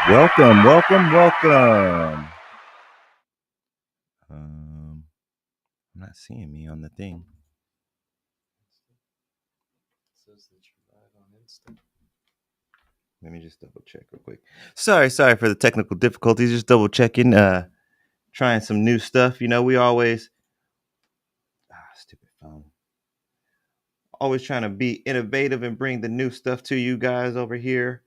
Welcome. I'm not seeing me on the thing. Says that you're live on Insta. Let me just double check real quick. Sorry for the technical difficulties. Just double checking. Trying some new stuff. We always stupid phone. Always trying to be innovative and bring the new stuff to you guys over here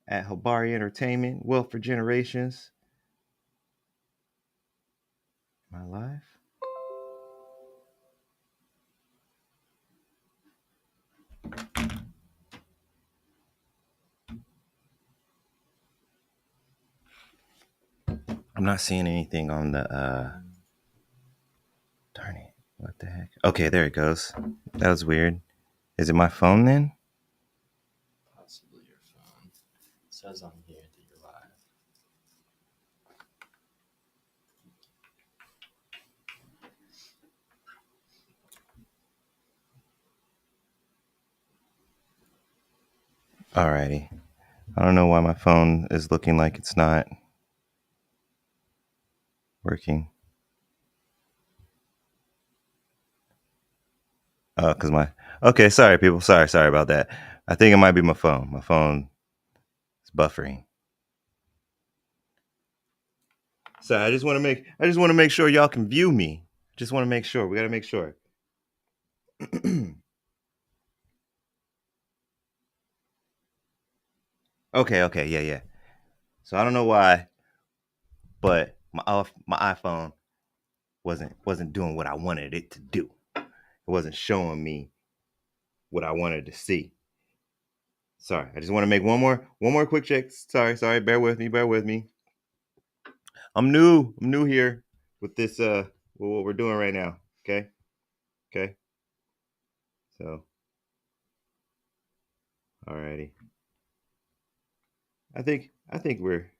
at Habari Entertainment. Wealth for Generations. Am I live? I'm not seeing anything on the darn it. What the heck? Okay, there it goes. That was weird. Is it my phone then? Possibly your phone. It says on here that you're live. Alrighty. I don't know why my phone is looking like it's not working. Oh, cause my okay. Sorry, people. Sorry about that. I think it might be my phone. My phone is buffering. So I just want to make sure y'all can view me. Just want to make sure. We got to make sure. Okay, yeah. So I don't know why, but my iPhone wasn't doing what I wanted it to do. It wasn't showing me what I wanted to see. Sorry, I just want to make one more quick check. Sorry. Bear with me. I'm new here with this with what we're doing right now. Okay. So, alrighty. I think we're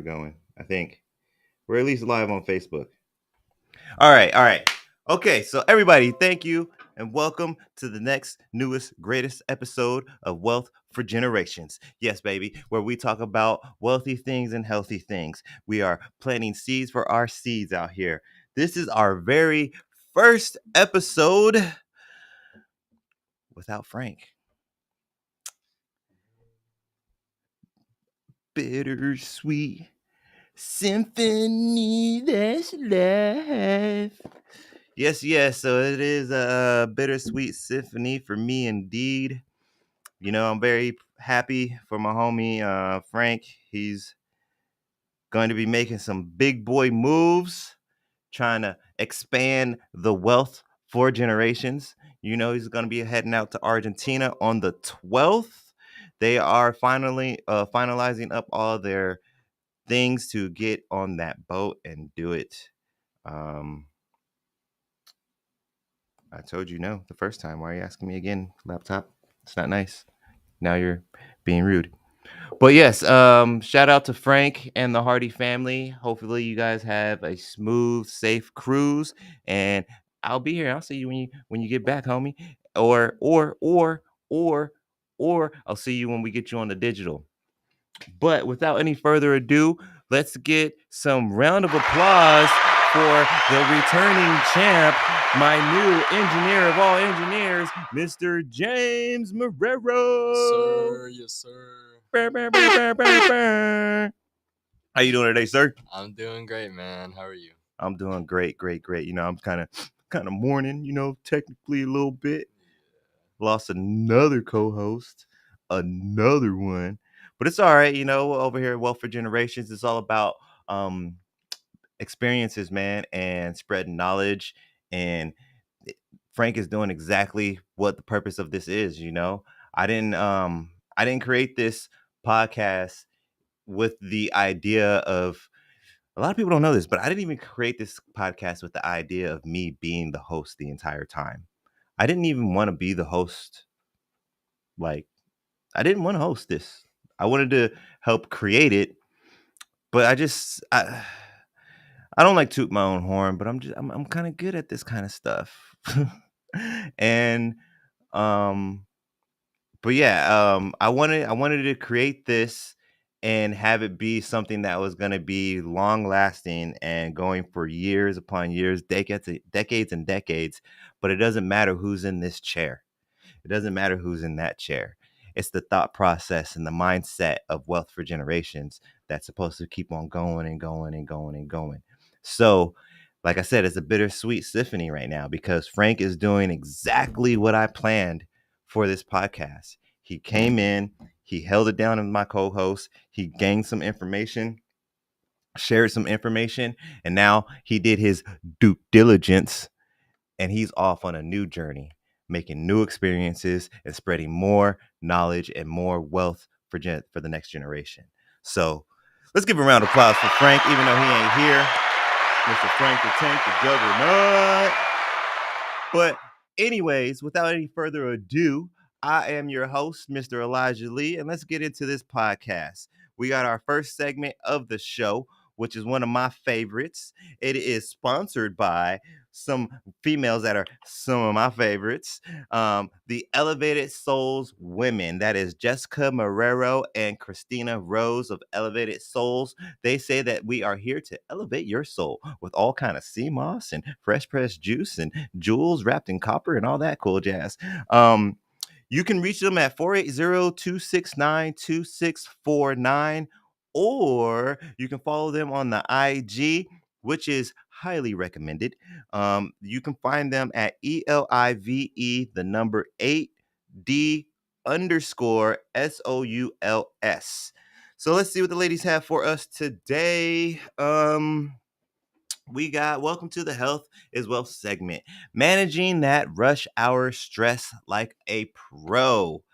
going. I think we're at least live on Facebook. All right. Okay, so everybody, thank you and welcome to the next newest greatest episode of Wealth for Generations. Yes, baby, where we talk about wealthy things and healthy things. We are planting seeds for our seeds out here. This is our very first episode without Frank. Bittersweet symphony that's life. Yes. So it is a bittersweet symphony for me, indeed. I'm very happy for my homie Frank. He's going to be making some big boy moves, trying to expand the wealth for generations. He's going to be heading out to Argentina on the 12th. They are finally finalizing up all their things to get on that boat and do it. Um, I told you no the first time. Why are you asking me again, laptop? It's not nice. Now you're being rude. But yes, shout out to Frank and the Hardy family. Hopefully you guys have a smooth, safe cruise. And I'll be here. I'll see you when you get back, homie. Or I'll see you when we get you on the digital. But without any further ado, let's get some round of applause for the returning champ, my new engineer of all engineers, Mr. James Marrero. Yes, sir. How you doing today, sir? I'm doing great, man. How are you? I'm doing great. I'm kind of mourning, technically a little bit. Lost another co-host, another one. But it's all right, over here at Wealth for Generations, it's all about um experiences, man, and spreading knowledge. And Frank is doing exactly what the purpose of this is. I didn't create this podcast with the idea of a lot of people don't know this, but I didn't even create this podcast with the idea of me being the host the entire time. I didn't even want to be the host. Like, I didn't want to host this. I wanted to help create it, but I don't like toot my own horn, but I'm kind of good at this kind of stuff. And um but yeah, I wanted to create this and have it be something that was going to be long lasting and going for years upon years, decades and decades. But it doesn't matter who's in this chair. It doesn't matter who's in that chair. It's the thought process and the mindset of wealth for generations that's supposed to keep on going and going and going and going. So, like I said, it's a bittersweet symphony right now because Frank is doing exactly what I planned for this podcast. He came in, he held it down as my co host, he gained some information, shared some information, and now he did his due diligence and he's off on a new journey, making new experiences and spreading more knowledge and more wealth for the next generation. So let's give a round of applause for Frank, even though he ain't here. Mr. Frank the Tank, the Juggernaut. But anyways, without any further ado, I am your host, Mr. Elijah Lee, and let's get into this podcast. We got our first segment of the show, which is one of my favorites. It is sponsored by some females that are some of my favorites. The Elevated Souls Women. That is Jessica Marrero and Christina Rose of Elevated Souls. They say that we are here to elevate your soul with all kind of sea moss and fresh pressed juice and jewels wrapped in copper and all that cool jazz. You can reach them at 480-269-2649, or you can follow them on the IG, which is highly recommended. You can find them at ELIVE, the number 8D underscore SOULS. So let's see what the ladies have for us today. We got welcome to the Health is Wealth segment, managing that rush hour stress like a pro.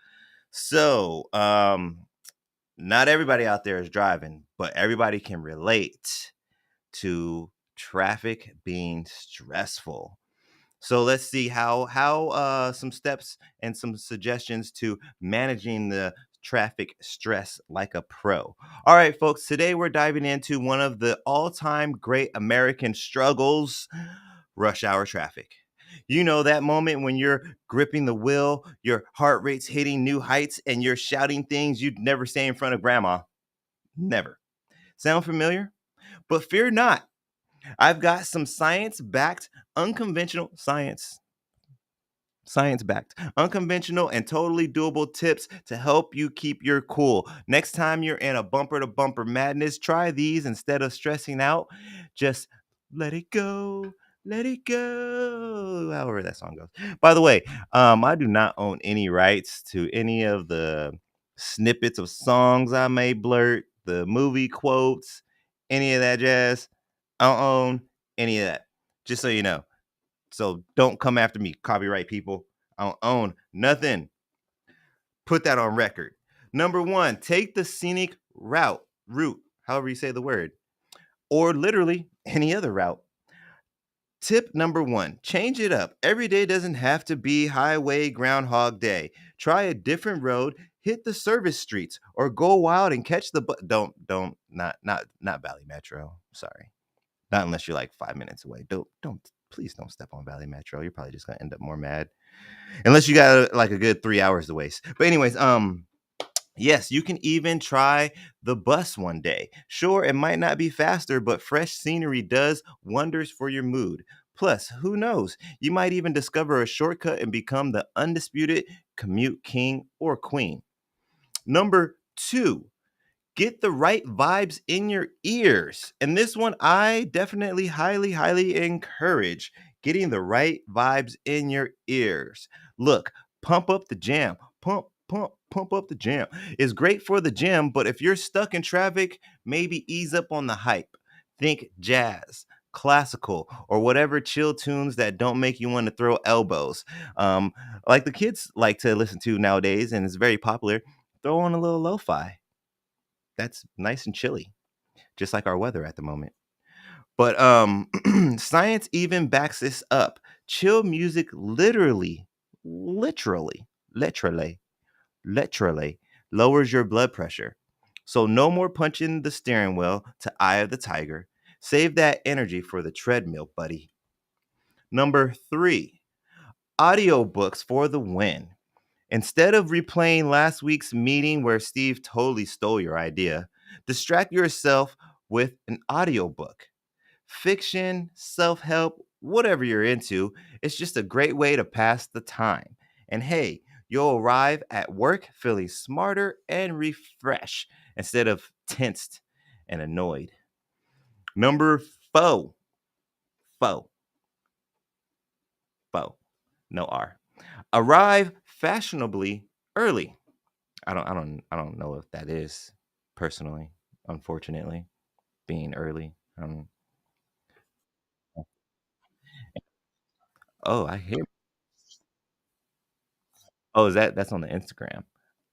So, not everybody out there is driving, but everybody can relate to traffic being stressful. So let's see how some steps and some suggestions to managing the traffic stress like a pro. All right, folks, today we're diving into one of the all-time great American struggles, rush hour traffic. You know that moment when you're gripping the wheel, your heart rate's hitting new heights, and you're shouting things you'd never say in front of grandma. Never. Sound familiar? But fear not. I've got some science-backed, unconventional science-backed, unconventional, and totally doable tips to help you keep your cool. Next time you're in a bumper to bumper madness, try these instead of stressing out. Just let it go. Let it go. However that song goes. By the way, I do not own any rights to any of the snippets of songs I may blurt, the movie quotes, any of that jazz. I don't own any of that. Just so you know. So don't come after me, copyright people. I don't own nothing. Put that on record. Number one, take the scenic route, however you say the word, or literally any other route. Tip number one, change it up. Every day doesn't have to be highway Groundhog Day. Try a different road, hit the service streets, or go wild and catch the not Valley Metro. Sorry. Not unless you're like 5 minutes away. Please don't step on Valley Metro. You're probably just gonna end up more mad. Unless you got like a good 3 hours to waste. But anyways, yes, you can even try the bus one day. Sure, it might not be faster, but fresh scenery does wonders for your mood. Plus, who knows? You might even discover a shortcut and become the undisputed commute king or queen. Number two, get the right vibes in your ears. And this one, I definitely highly encourage getting the right vibes in your ears. Look, pump up the jam. Pump up the jam. It's great for the gym, but if you're stuck in traffic, maybe ease up on the hype. Think jazz, classical, or whatever chill tunes that don't make you want to throw elbows. Um, like the kids like to listen to nowadays, and it's very popular. Throw on a little lo-fi. That's nice and chilly, just like our weather at the moment. But science even backs this up. Chill music literally, literally, literally lowers your blood pressure. So no more punching the steering wheel to Eye of the Tiger. Save that energy for the treadmill, buddy. Number three, audiobooks for the win. Instead of replaying last week's meeting where Steve totally stole your idea, distract yourself with an audiobook. Fiction, self help, whatever you're into, it's just a great way to pass the time. And hey, you'll arrive at work feeling smarter and refreshed instead of tensed and annoyed. Number four, four, four, no R. Arrive fashionably early. I don't know if that is personally, unfortunately, being early. Oh, I hear. Oh, is that's on the Instagram?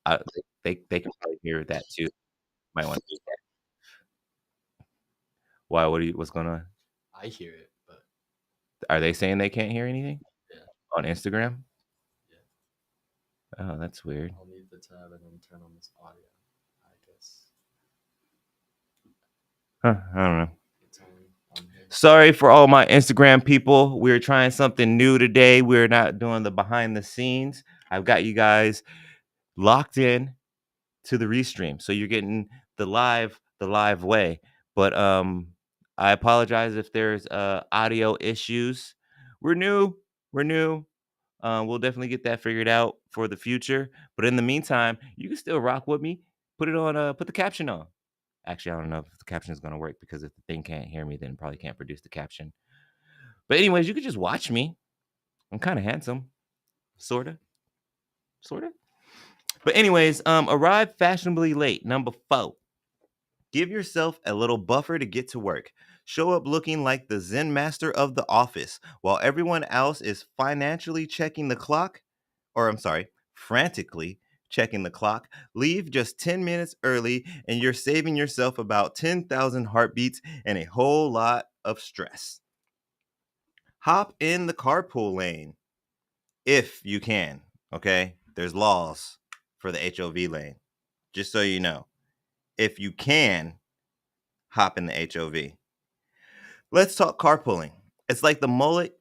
Uh, they can probably hear that too. Might want to. Why? What's going on? I hear it, but Are they saying they can't hear anything yeah, on Instagram? yeah. Oh, that's weird. I'll leave the tab and then turn on this audio. I guess Huh, I don't know. it's on here. Sorry for all my Instagram people. We're trying something new today. We're not doing the behind the scenes. I've got you guys locked in to the restream. So you're getting the live way. But I apologize if there's audio issues. We're new. We're new. We'll definitely get that figured out for the future. But in the meantime, you can still rock with me. Put it on put the caption on. Actually, I don't know if the caption is gonna work because if the thing can't hear me, then it probably can't produce the caption. But anyways, you could just watch me. I'm kind of handsome. Sorta. Sorta. But anyways, arrive fashionably late. Number four. Give yourself a little buffer to get to work. Show up looking like the Zen master of the office while everyone else is financially checking the clock, or I'm sorry, frantically checking the clock. Leave just 10 minutes early and you're saving yourself about 10,000 heartbeats and a whole lot of stress. Hop in the carpool lane if you can, okay? There's laws for the HOV lane, just so you know. If you can, hop in the HOV. Let's talk carpooling. It's like the mullet.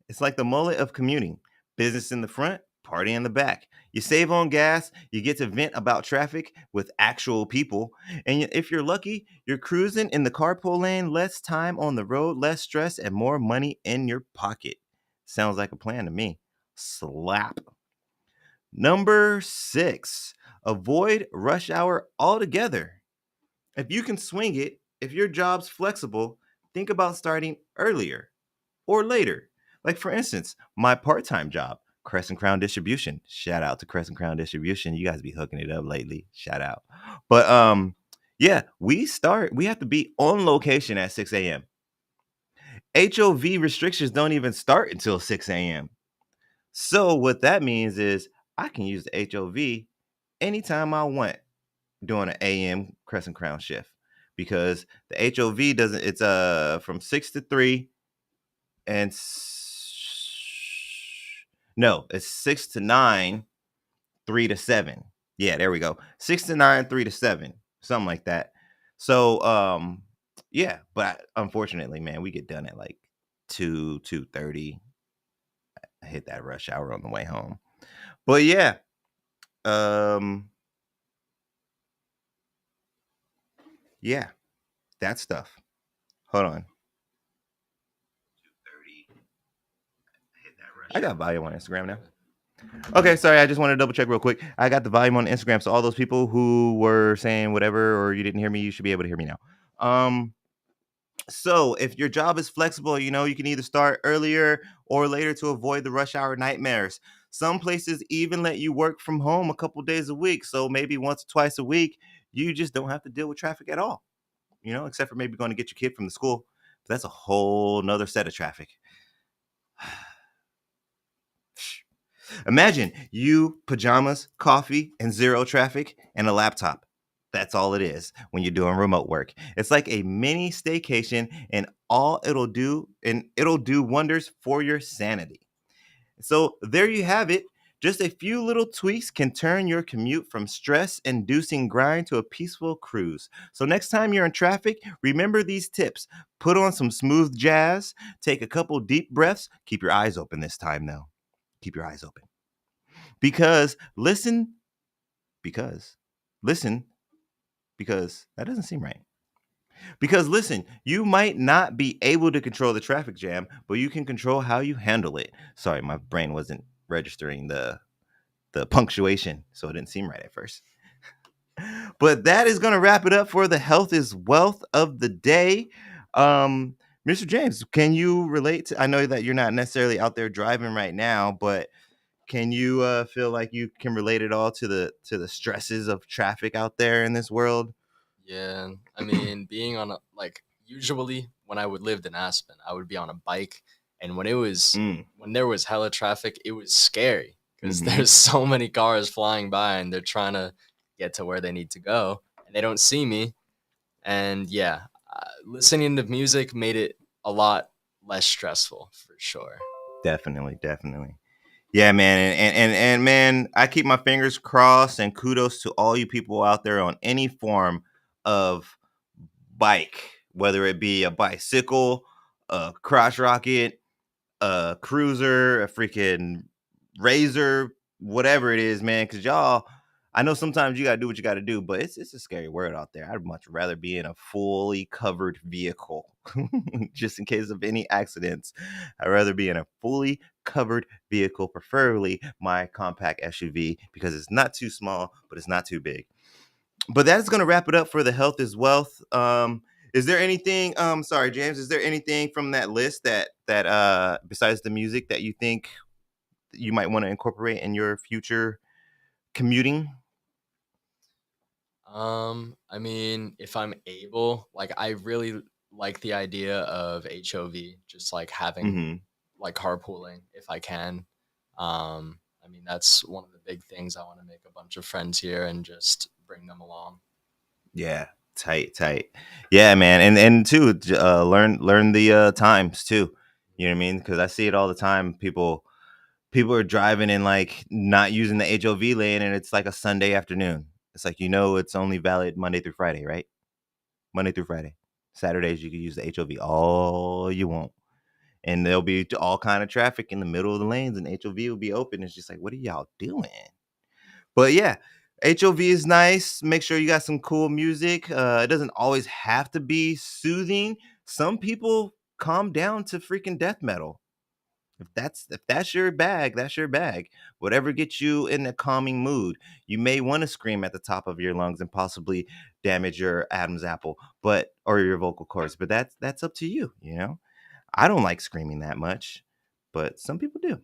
It's like the mullet of commuting. Business in the front, party in the back. You save on gas, you get to vent about traffic with actual people, and if you're lucky, you're cruising in the carpool lane, less time on the road, less stress, and more money in your pocket. Sounds like a plan to me. Slap. Number six, avoid rush hour altogether. If you can swing it, if your job's flexible, think about starting earlier or later. Like for instance, my part-time job, Crescent Crown Distribution. Shout out to Crescent Crown Distribution. You guys be hooking it up lately. Shout out. But yeah, we have to be on location at 6 a.m. HOV restrictions don't even start until 6 a.m. So what that means is I can use the HOV anytime I want doing an AM Crescent Crown shift because the HOV doesn't. It's from 6 to 3 and no, it's 6 to 9, 3 to 7. Yeah, there we go. 6 to 9, 3 to 7, something like that. So yeah, but unfortunately, man, we get done at like 2:30. I hit that rush hour on the way home. But yeah, um, yeah, that stuff. Hold on. I got volume on Instagram now. Okay, sorry. I just want to double check real quick. I got the volume on Instagram, so all those people who were saying whatever or you didn't hear me, you should be able to hear me now. So if your job is flexible, you can either start earlier or later to avoid the rush hour nightmares. Some places even let you work from home a couple days a week, so maybe once or twice a week, you just don't have to deal with traffic at all. Except for maybe going to get your kid from the school. But that's a whole nother set of traffic. Imagine you, pajamas, coffee, and zero traffic, and a laptop. That's all it is when you're doing remote work. It's like a mini staycation, and it'll do wonders for your sanity. So there you have it. Just a few little tweaks can turn your commute from stress-inducing grind to a peaceful cruise. So next time you're in traffic, remember these tips. Put on some smooth jazz, take a couple deep breaths, keep your eyes open this time though. Keep your eyes open. Because because listen, because that doesn't seem right. Because listen, you might not be able to control the traffic jam, but you can control how you handle it. Sorry, my brain wasn't registering the punctuation, so it didn't seem right at first. But that is going to wrap it up for the health is wealth of the day. Um, Mr. James, can you relate to? I know that you're not necessarily out there driving right now, but can you feel like you can relate it all to the stresses of traffic out there in this world? Yeah, I mean, being on a like usually when I would lived in Aspen, I would be on a bike, and Mm, when there was hella traffic, it was scary because mm-hmm. there's so many cars flying by and they're trying to get to where they need to go, and they don't see me. And yeah, listening to music made it a lot less stressful for sure. Definitely, definitely. Yeah, man, and man, I keep my fingers crossed and kudos to all you people out there on any form of bike, whether it be a bicycle, a crotch rocket, a cruiser, a freaking razor, whatever it is, man. Because y'all, I know sometimes you gotta do what you gotta do, but it's a scary world out there. I'd much rather be in a fully covered vehicle, just in case of any accidents. I'd rather be in a fully covered vehicle, preferably my compact SUV, because it's not too small, but it's not too big. But that's gonna wrap it up for the health is wealth. Is there anything? Sorry, James. Is there anything from that list that besides the music that you think you might want to incorporate in your future commuting? I mean, if I'm able, like, I really like the idea of HOV, just like having Hmm. like carpooling if I can. I mean, that's one of the big things. I want to make a bunch of friends here and just bring them along. Yeah, tight, tight. Yeah, man, and too, learn the times too. You know what I mean? Because I see it all the time. People are driving and like not using the HOV lane, and it's like a Sunday afternoon. It's like it's only valid Monday through Friday, right? Monday through Friday. Saturdays you can use the HOV all you want, and there'll be all kind of traffic in the middle of the lanes, and HOV will be open. It's just like, what are y'all doing? But yeah, HOV is nice. Make sure you got some cool music. It doesn't always have to be soothing. Some people calm down to freaking death metal. If that's your bag, that's your bag. Whatever gets you in a calming mood. You may want to scream at the top of your lungs and possibly damage your Adam's apple, but or your vocal cords. But that's up to you, you know? I don't like screaming that much, but some people do.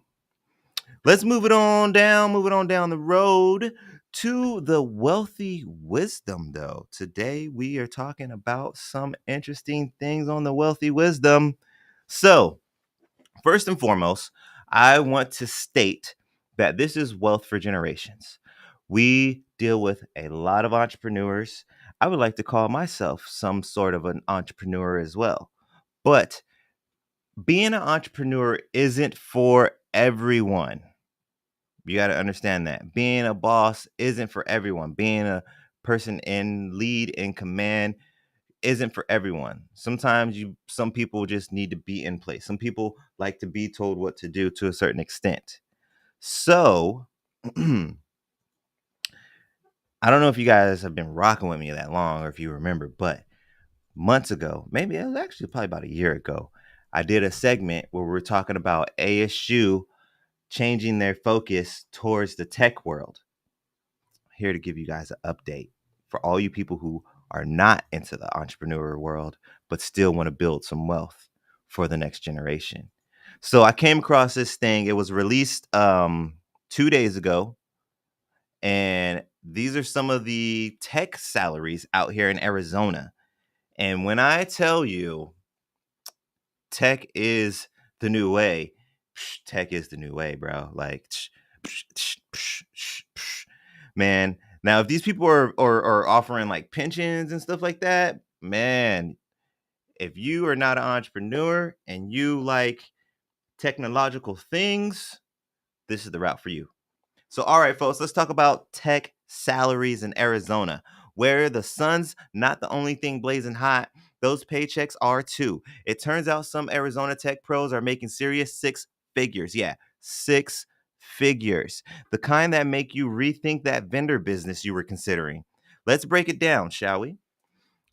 Let's move it on down the road to the wealthy wisdom, though. Today, we are talking about some interesting things on the wealthy wisdom. So, first and foremost, I want to state that this is wealth for generations. We deal with a lot of entrepreneurs. I would like to call myself some sort of an entrepreneur as well. But being an entrepreneur isn't for everyone. You got to understand that. Being a boss isn't for everyone. Being a person in lead in command isn't for everyone. Sometimes some people just need to be in place. Some people like to be told what to do to a certain extent. So, I don't know if you guys have been rocking with me that long or if you remember, but months ago, maybe it was actually probably about a year ago, I did a segment where we were talking about ASU changing their focus towards the tech world. Here to give you guys an update for all you people who are not into the entrepreneur world, but still want to build some wealth for the next generation. So I came across this thing. It was released 2 days ago. And these are some of the tech salaries out here in Arizona. And when I tell you tech is the new way, tech is the new way, bro. Like, man. Now, if these people are offering like pensions and stuff like that, man, if you are not an entrepreneur and you like technological things, this is the route for you. So, all right, folks, let's talk about tech salaries in Arizona, where the sun's not the only thing blazing hot. Those paychecks are too. It turns out some Arizona tech pros are making serious six figures. Yeah, six figures, the kind that make you rethink that vendor business you were considering. Let's break it down, shall we?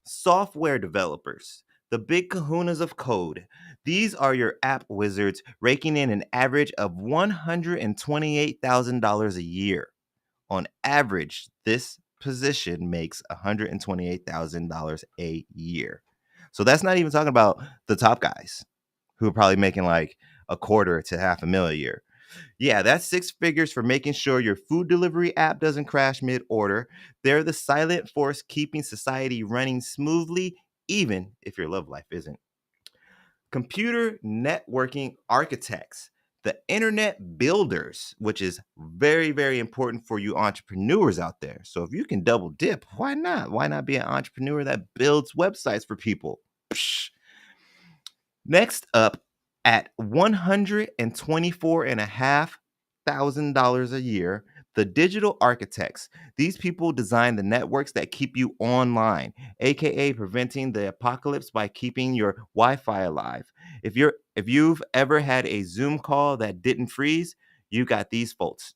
Software developers, the big kahunas of code. These are your app wizards raking in an average of $128,000 a year. On average, this position makes $128,000 a year. So that's not even talking about the top guys who are probably making like a quarter to half a million a year. Yeah, that's six figures for making sure your food delivery app doesn't crash mid order. They're the silent force keeping society running smoothly, even if your love life isn't. Computer networking architects, the internet builders, which is very, very important for you entrepreneurs out there. So if you can double dip, why not? Why not be an entrepreneur that builds websites for people? Psh. Next up, at $124,500 a year, the digital architects. These people design the networks that keep you online, aka preventing the apocalypse by keeping your Wi-Fi alive. If you've ever had a Zoom call that didn't freeze, you got these folks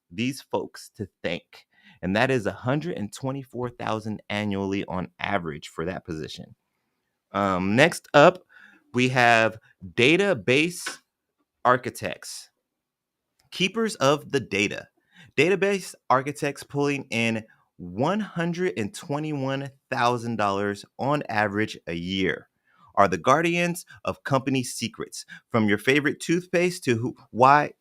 to thank. And that is 124,000 annually on average for that position. Next up, we have database architects, keepers of the data. Database architects pulling in $121,000 on average a year are the guardians of company secrets, from your favorite toothpaste to why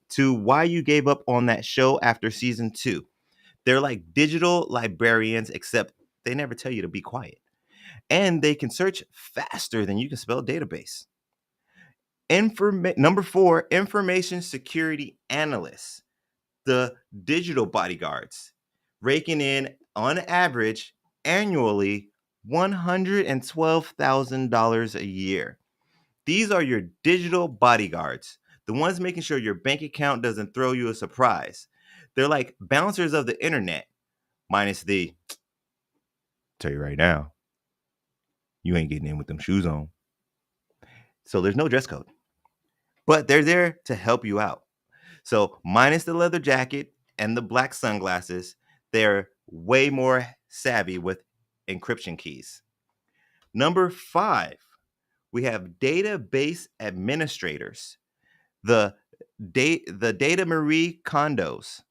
you gave up on that show after season 2. They're like digital librarians, except they never tell you to be quiet, and they can search faster than you can spell database. Number 4, information security analysts, the digital bodyguards, raking in on average annually $112,000 a year. These are your digital bodyguards, the ones making sure your bank account doesn't throw you a surprise. They're like bouncers of the internet, minus the tell you right now, you ain't getting in with them shoes on. So there's no dress code, but they're there to help you out. So, minus the leather jacket and the black sunglasses, they're way more savvy with encryption keys. Number 5, we have database administrators, the the Data Marie condos.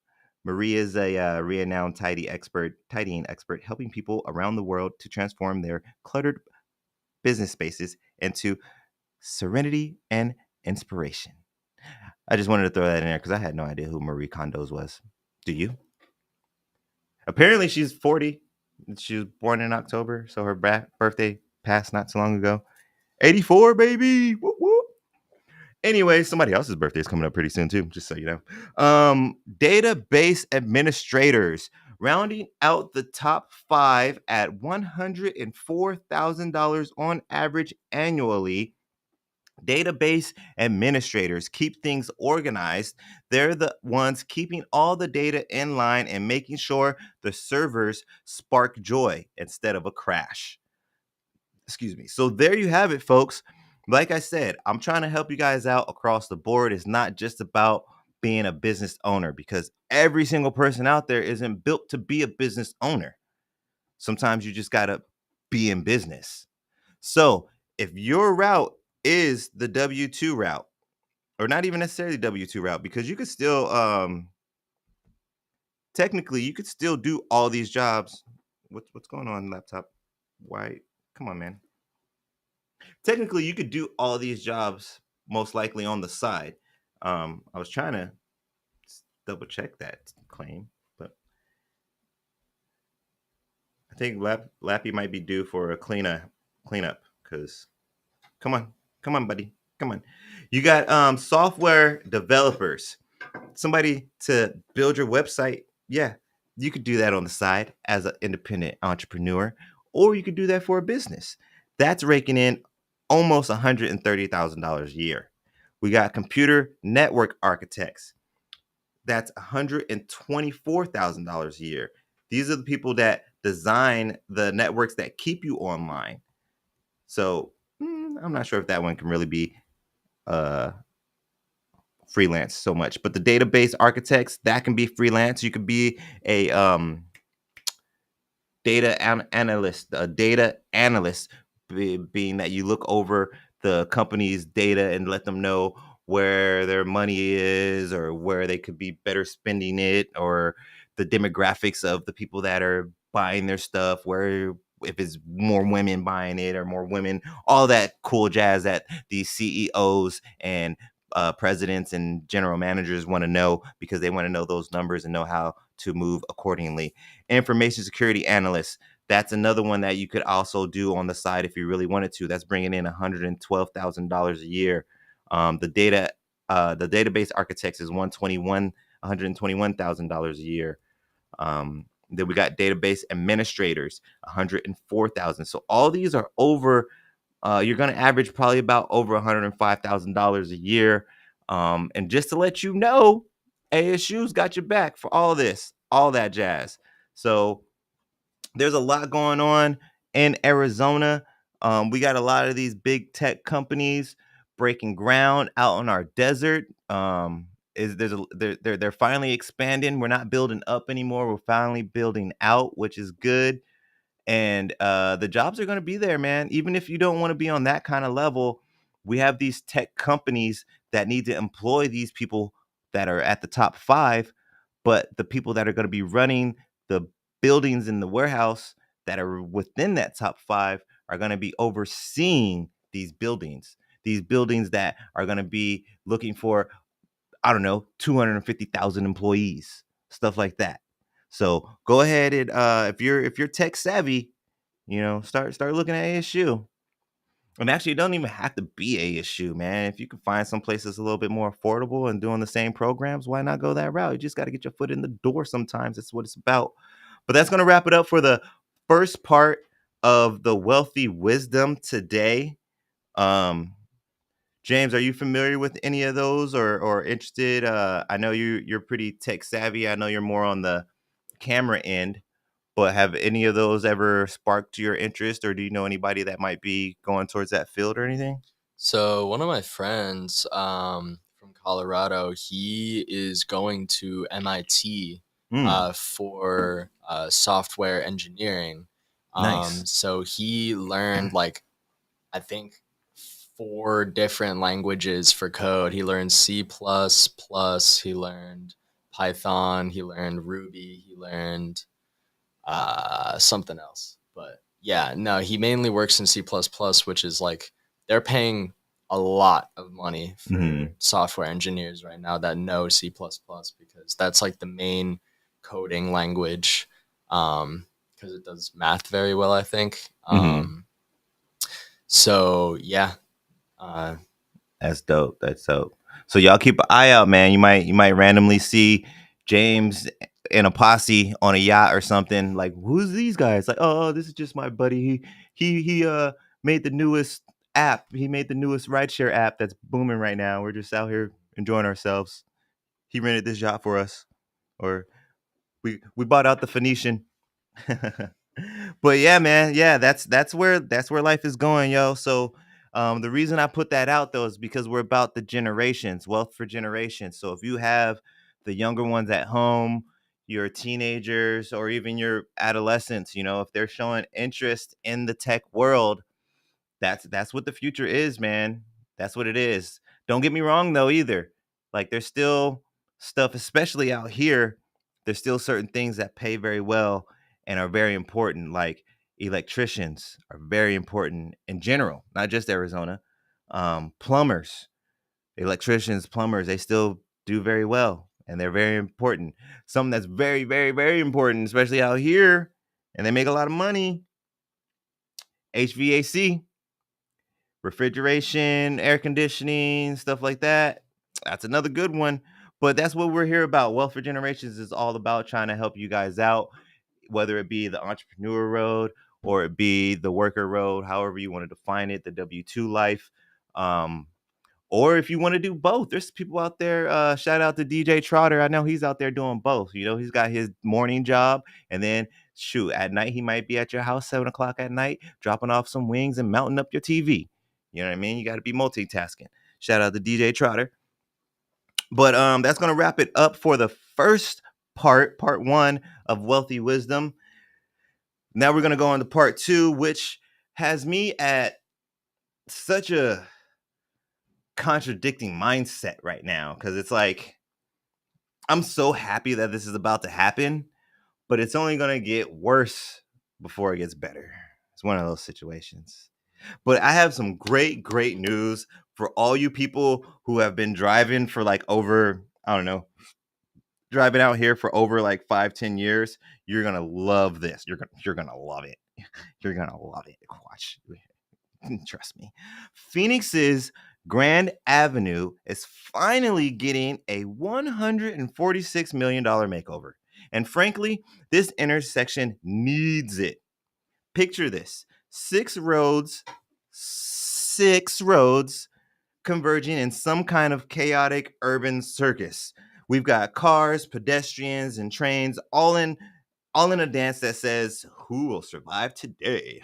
Marie is a renowned tidying expert, helping people around the world to transform their cluttered business spaces into serenity and inspiration. I just wanted to throw that in there because I had no idea who Marie Kondo's was. Do you? Apparently, she's 40. She was born in October, so her birthday passed not so long ago. 84, baby. Whoop, whoop. Anyway, somebody else's birthday is coming up pretty soon, too, just so you know. Database administrators, rounding out the top 5 at $104,000 on average annually. Database administrators keep things organized. They're the ones keeping all the data in line and making sure the servers spark joy instead of a crash. Excuse me. So there you have it, folks. Like I said, I'm trying to help you guys out across the board. It's not just about being a business owner, because every single person out there isn't built to be a business owner. Sometimes you just got to be in business. So if your route is the W-2 route, or not even necessarily W-2 route, because you could still technically you could still do all these jobs. What's going on, laptop? Why? Come on, man. Technically, you could do all these jobs most likely on the side. I was trying to double check that claim, but I think Lappy might be due for a cleanup because come on, buddy, come on. You got software developers, somebody to build your website. Yeah, you could do that on the side as an independent entrepreneur, or you could do that for a business. That's raking in almost $130,000 a year. We got computer network architects. That's $124,000 a year. These are the people that design the networks that keep you online. So I'm not sure if that one can really be uh, freelance so much. But the database architects, that can be freelance. You could be a analyst, a data analyst, being that you look over the company's data and let them know where their money is or where they could be better spending it, or the demographics of the people that are buying their stuff, where if it's more women buying it or more women, all that cool jazz that these CEOs and presidents and general managers want to know, because they want to know those numbers and know how to move accordingly. Information security analyst, that's another one that you could also do on the side if you really wanted to. That's bringing in $112,000 a year. The database architects is 121,000 $121,000 a year. Then we got database administrators, 104,000. So all these are over. You're going to average probably about over $105,000 a year. And just to let you know, ASU's got your back for all this, all that jazz. So there's a lot going on in Arizona. We got a lot of these big tech companies breaking ground out on our desert. Is there's a, they're finally expanding. We're not building up anymore. We're finally building out, which is good. And the jobs are going to be there, man. Even if you don't want to be on that kind of level, we have these tech companies that need to employ these people that are at the top five, but the people that are going to be running the buildings in the warehouse that are within that top five are going to be overseeing these buildings that are going to be looking for, I don't know, 250,000 employees, stuff like that. So go ahead and if you're tech savvy, start looking at ASU. And actually, it don't even have to be ASU, man. If you can find some places a little bit more affordable and doing the same programs, why not go that route? You just got to get your foot in the door sometimes. That's what it's about. But that's going to wrap it up for the first part of the wealthy wisdom today. Um, James, are you familiar with any of those, or interested? I know you're pretty tech savvy. I know you're more on the camera end, but have any of those ever sparked your interest, or do you know anybody that might be going towards that field or anything? So one of my friends from Colorado, he is going to MIT Mm, for software engineering. nice. So he learned like I think four different languages for code. He learned C++, he learned Python, he learned Ruby, he learned something else. But yeah, no, he mainly works in C++, which is like they're paying a lot of money for Hmm. software engineers right now that know C++ because that's like the main coding language because it does math very well, I think. Hmm. So yeah, uh, That's dope. That's dope. So y'all keep an eye out, man. You might randomly see James in a posse on a yacht or something. Like, who's these guys? Like, oh, this is just my buddy. He made the newest app. He made the newest rideshare app that's booming right now. We're just out here enjoying ourselves. He rented this yacht for us, or we bought out the Phoenician. But yeah, man, yeah, that's where life is going, yo. So the reason I put that out though is because we're about the generations, wealth for generations. So if you have the younger ones at home, your teenagers, or even your adolescents, if they're showing interest in the tech world, that's what the future is, man. That's what it is. Don't get me wrong though either. Like there's still stuff, especially out here, there's still certain things that pay very well and are very important. Like electricians are very important in general, not just Arizona. Plumbers, electricians, plumbers, they still do very well and they're very important. Something that's very, very, very important, especially out here, and they make a lot of money. HVAC, refrigeration, air conditioning, stuff like that. That's another good one. But that's what we're here about. Wealth for Generations is all about trying to help you guys out, whether it be the entrepreneur road or it be the worker road, however you want to define it, the W-2 life. Um, or if you want to do both, there's people out there. Shout out to DJ Trotter. I know he's out there doing both. He's got his morning job, and then shoot, at night he might be at your house 7 o'clock at night, dropping off some wings and mounting up your TV. You know what I mean? You got to be multitasking. Shout out to DJ Trotter. But that's gonna wrap it up for the first part one of Wealthy Wisdom. Now we're gonna go on to part two, which has me at such a contradicting mindset right now because it's like I'm so happy that this is about to happen, but it's only gonna get worse before it gets better. It's one of those situations. But I have some great news for all you people who have been driving for like over, I don't know, driving out here for over like 5-10 years. You're gonna love this. You're gonna love it. You're gonna love it. Watch. Trust me. Phoenix's Grand Avenue is finally getting a $146 million makeover. And frankly, this intersection needs it. Picture this: six roads converging in some kind of chaotic urban circus. We've got cars, pedestrians, and trains all in a dance that says, "Who will survive today?"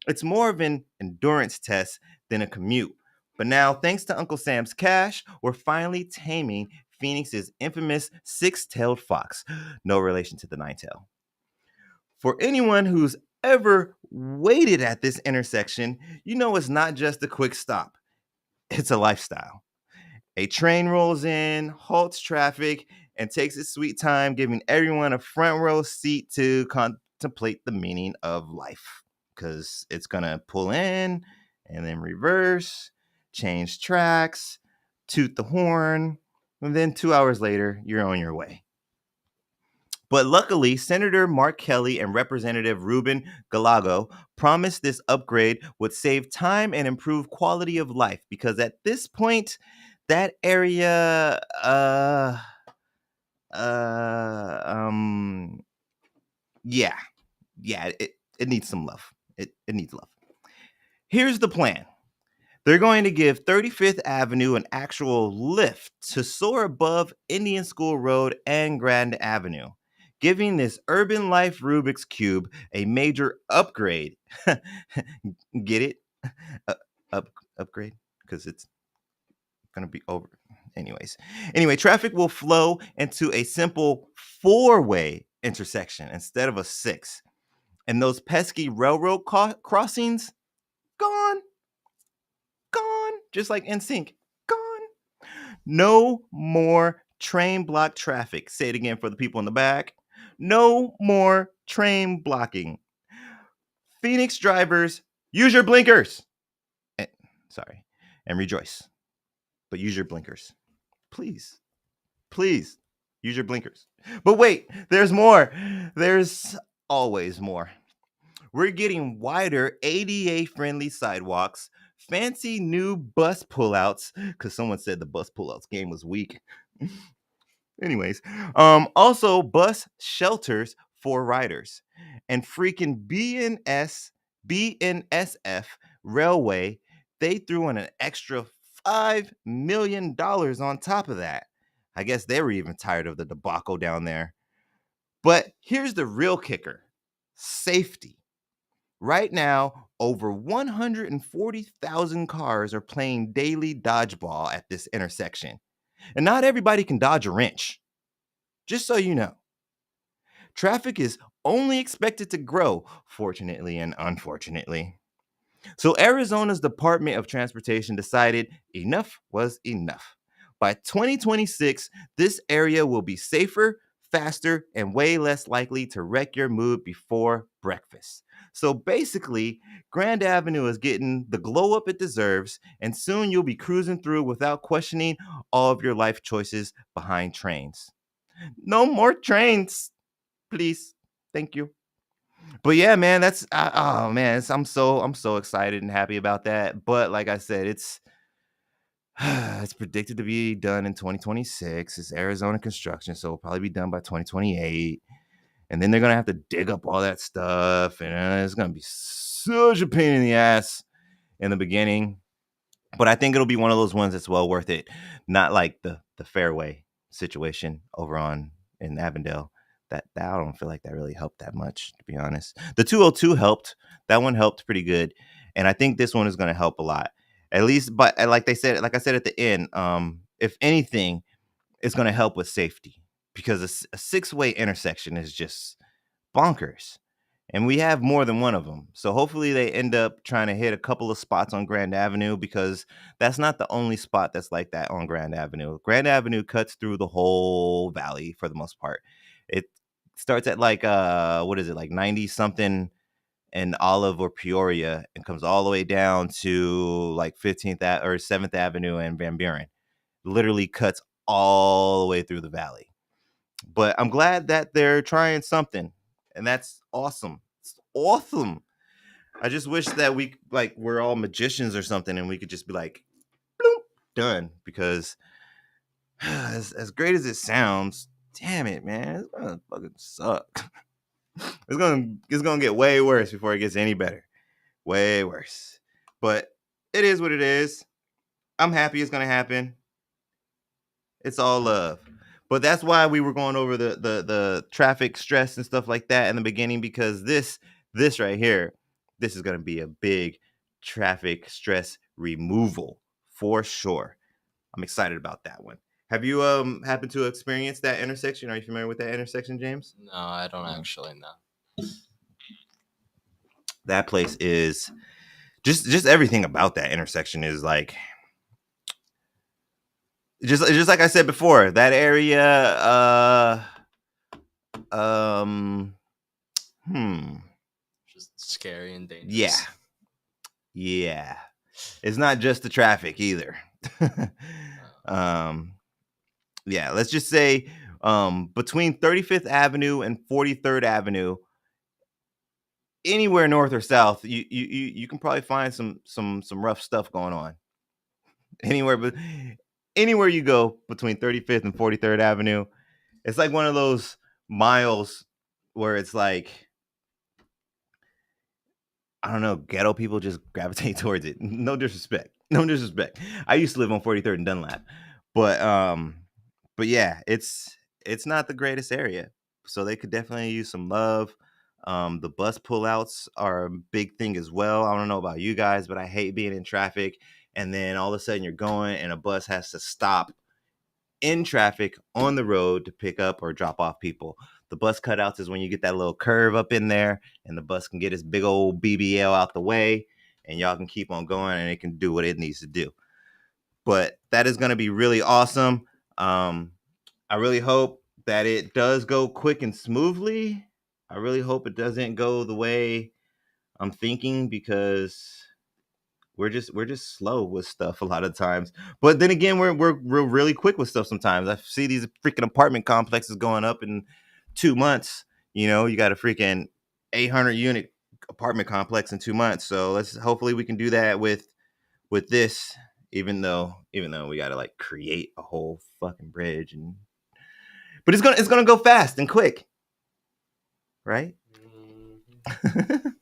It's more of an endurance test than a commute. But now, thanks to Uncle Sam's cash, we're finally taming Phoenix's infamous six-tailed fox. No relation to the nine-tail. For anyone who's ever waited at this intersection, you know it's not just a quick stop, it's a lifestyle. A train rolls in, halts traffic, and takes its sweet time, giving everyone a front row seat to contemplate the meaning of life. Because it's going to pull in and then reverse, change tracks, toot the horn, and then 2 hours later, you're on your way. But luckily, Senator Mark Kelly and Representative Ruben Galago promised this upgrade would save time and improve quality of life because at this point, that area, uh, yeah, it needs some love. It needs love. Here's the plan. They're going to give 35th Avenue an actual lift to soar above Indian School Road and Grand Avenue, giving this urban life Rubik's Cube a major upgrade. Get it? Uh, upgrade? Because it's going to be over. Anyway, traffic will flow into a simple four-way intersection instead of a six. And those pesky railroad crossings, gone, gone, just like NSYNC, gone. No more train block traffic. Say it again for the people in the back. No more train blocking. Phoenix drivers, use your blinkers. Eh, sorry, and rejoice, but use your blinkers. Please, please use your blinkers. But wait, there's more. There's always more. We're getting wider ADA friendly sidewalks, fancy new bus pullouts, because someone said the bus pullouts game was weak. Anyways, also bus shelters for riders and freaking BNSF Railway. They threw in an extra $5 million on top of that. I guess they were even tired of the debacle down there. But here's the real kicker: safety. Right now, over 140,000 cars are playing daily dodgeball at this intersection. And not everybody can dodge a wrench. Just so you know, traffic is only expected to grow, fortunately and unfortunately. So, Arizona's Department of Transportation decided enough was enough. By 2026, this area will be safer, faster, and way less likely to wreck your mood before breakfast. So basically, Grand Avenue is getting the glow up it deserves, and soon you'll be cruising through without questioning all of your life choices behind trains. No more trains, please. Thank you. But yeah, man, that's oh man, I'm so excited and happy about that. But like I said, it's it's predicted to be done in 2026. It's Arizona construction, so it'll probably be done by 2028. And then they're gonna have to dig up all that stuff, and it's gonna be such a pain in the ass in the beginning. But I think it'll be one of those ones that's well worth it. Not like the fairway situation over on in Avondale. That I don't feel like that really helped that much, to be honest. The 202 helped. That one helped pretty good. And I think this one is gonna help a lot. At least, but like I said at the end, if anything, it's going to help with safety because a six-way intersection is just bonkers. And we have more than one of them. So hopefully they end up trying to hit a couple of spots on Grand Avenue because that's not the only spot that's like that on Grand Avenue. Grand Avenue cuts through the whole valley for the most part. It starts at like what is it, like 90 something in Olive or Peoria and comes all the way down to like 15th or 7th Avenue and Van Buren. Literally cuts all the way through the valley. But I'm glad that they're trying something, and that's awesome. It's awesome. I just wish that we're all magicians or something, and we could just be like, bloop, done. Because as great as it sounds, damn it, man, it's gonna fucking suck. It's gonna get way worse before it gets any better. Way worse. But it is what it is. I'm happy it's gonna happen. It's all love. But that's why we were going over the traffic stress and stuff like that in the beginning because this right here, this is going to be a big traffic stress removal for sure. I'm excited about that one. Have you happened to experience that intersection? Are you familiar with that intersection, James? No, I don't actually know. That place is just everything about that intersection is like just like I said before, that area um hmm Just scary and yeah. dangerous. Yeah. It's not just the traffic either. Uh, um yeah, let's just say between 35th Avenue and 43rd Avenue, anywhere north or south, you can probably find some rough stuff going on. Anywhere but anywhere you go between 35th and 43rd Avenue, it's like one of those miles where it's like I don't know, ghetto people just gravitate towards it. No disrespect. No disrespect. I used to live on 43rd and Dunlap. But but yeah, it's not the greatest area. So they could definitely use some love. The bus pullouts are a big thing as well. I don't know about you guys, but I hate being in traffic and then all of a sudden you're going and a bus has to stop in traffic on the road to pick up or drop off people. The bus cutouts is when you get that little curve up in there and the bus can get its big old BBL out the way and y'all can keep on going and it can do what it needs to do. But that is going to be really awesome. I really hope that it does go quick and smoothly. I really hope it doesn't go the way I'm thinking because we're just slow with stuff a lot of times. But then again, we're really quick with stuff sometimes. I see these freaking apartment complexes going up in 2 months. You know, you got a freaking 800 unit apartment complex in 2 months. So let's hopefully we can do that with this. Even though we got to like create a whole fucking bridge and but it's gonna go fast and quick, right? mhm.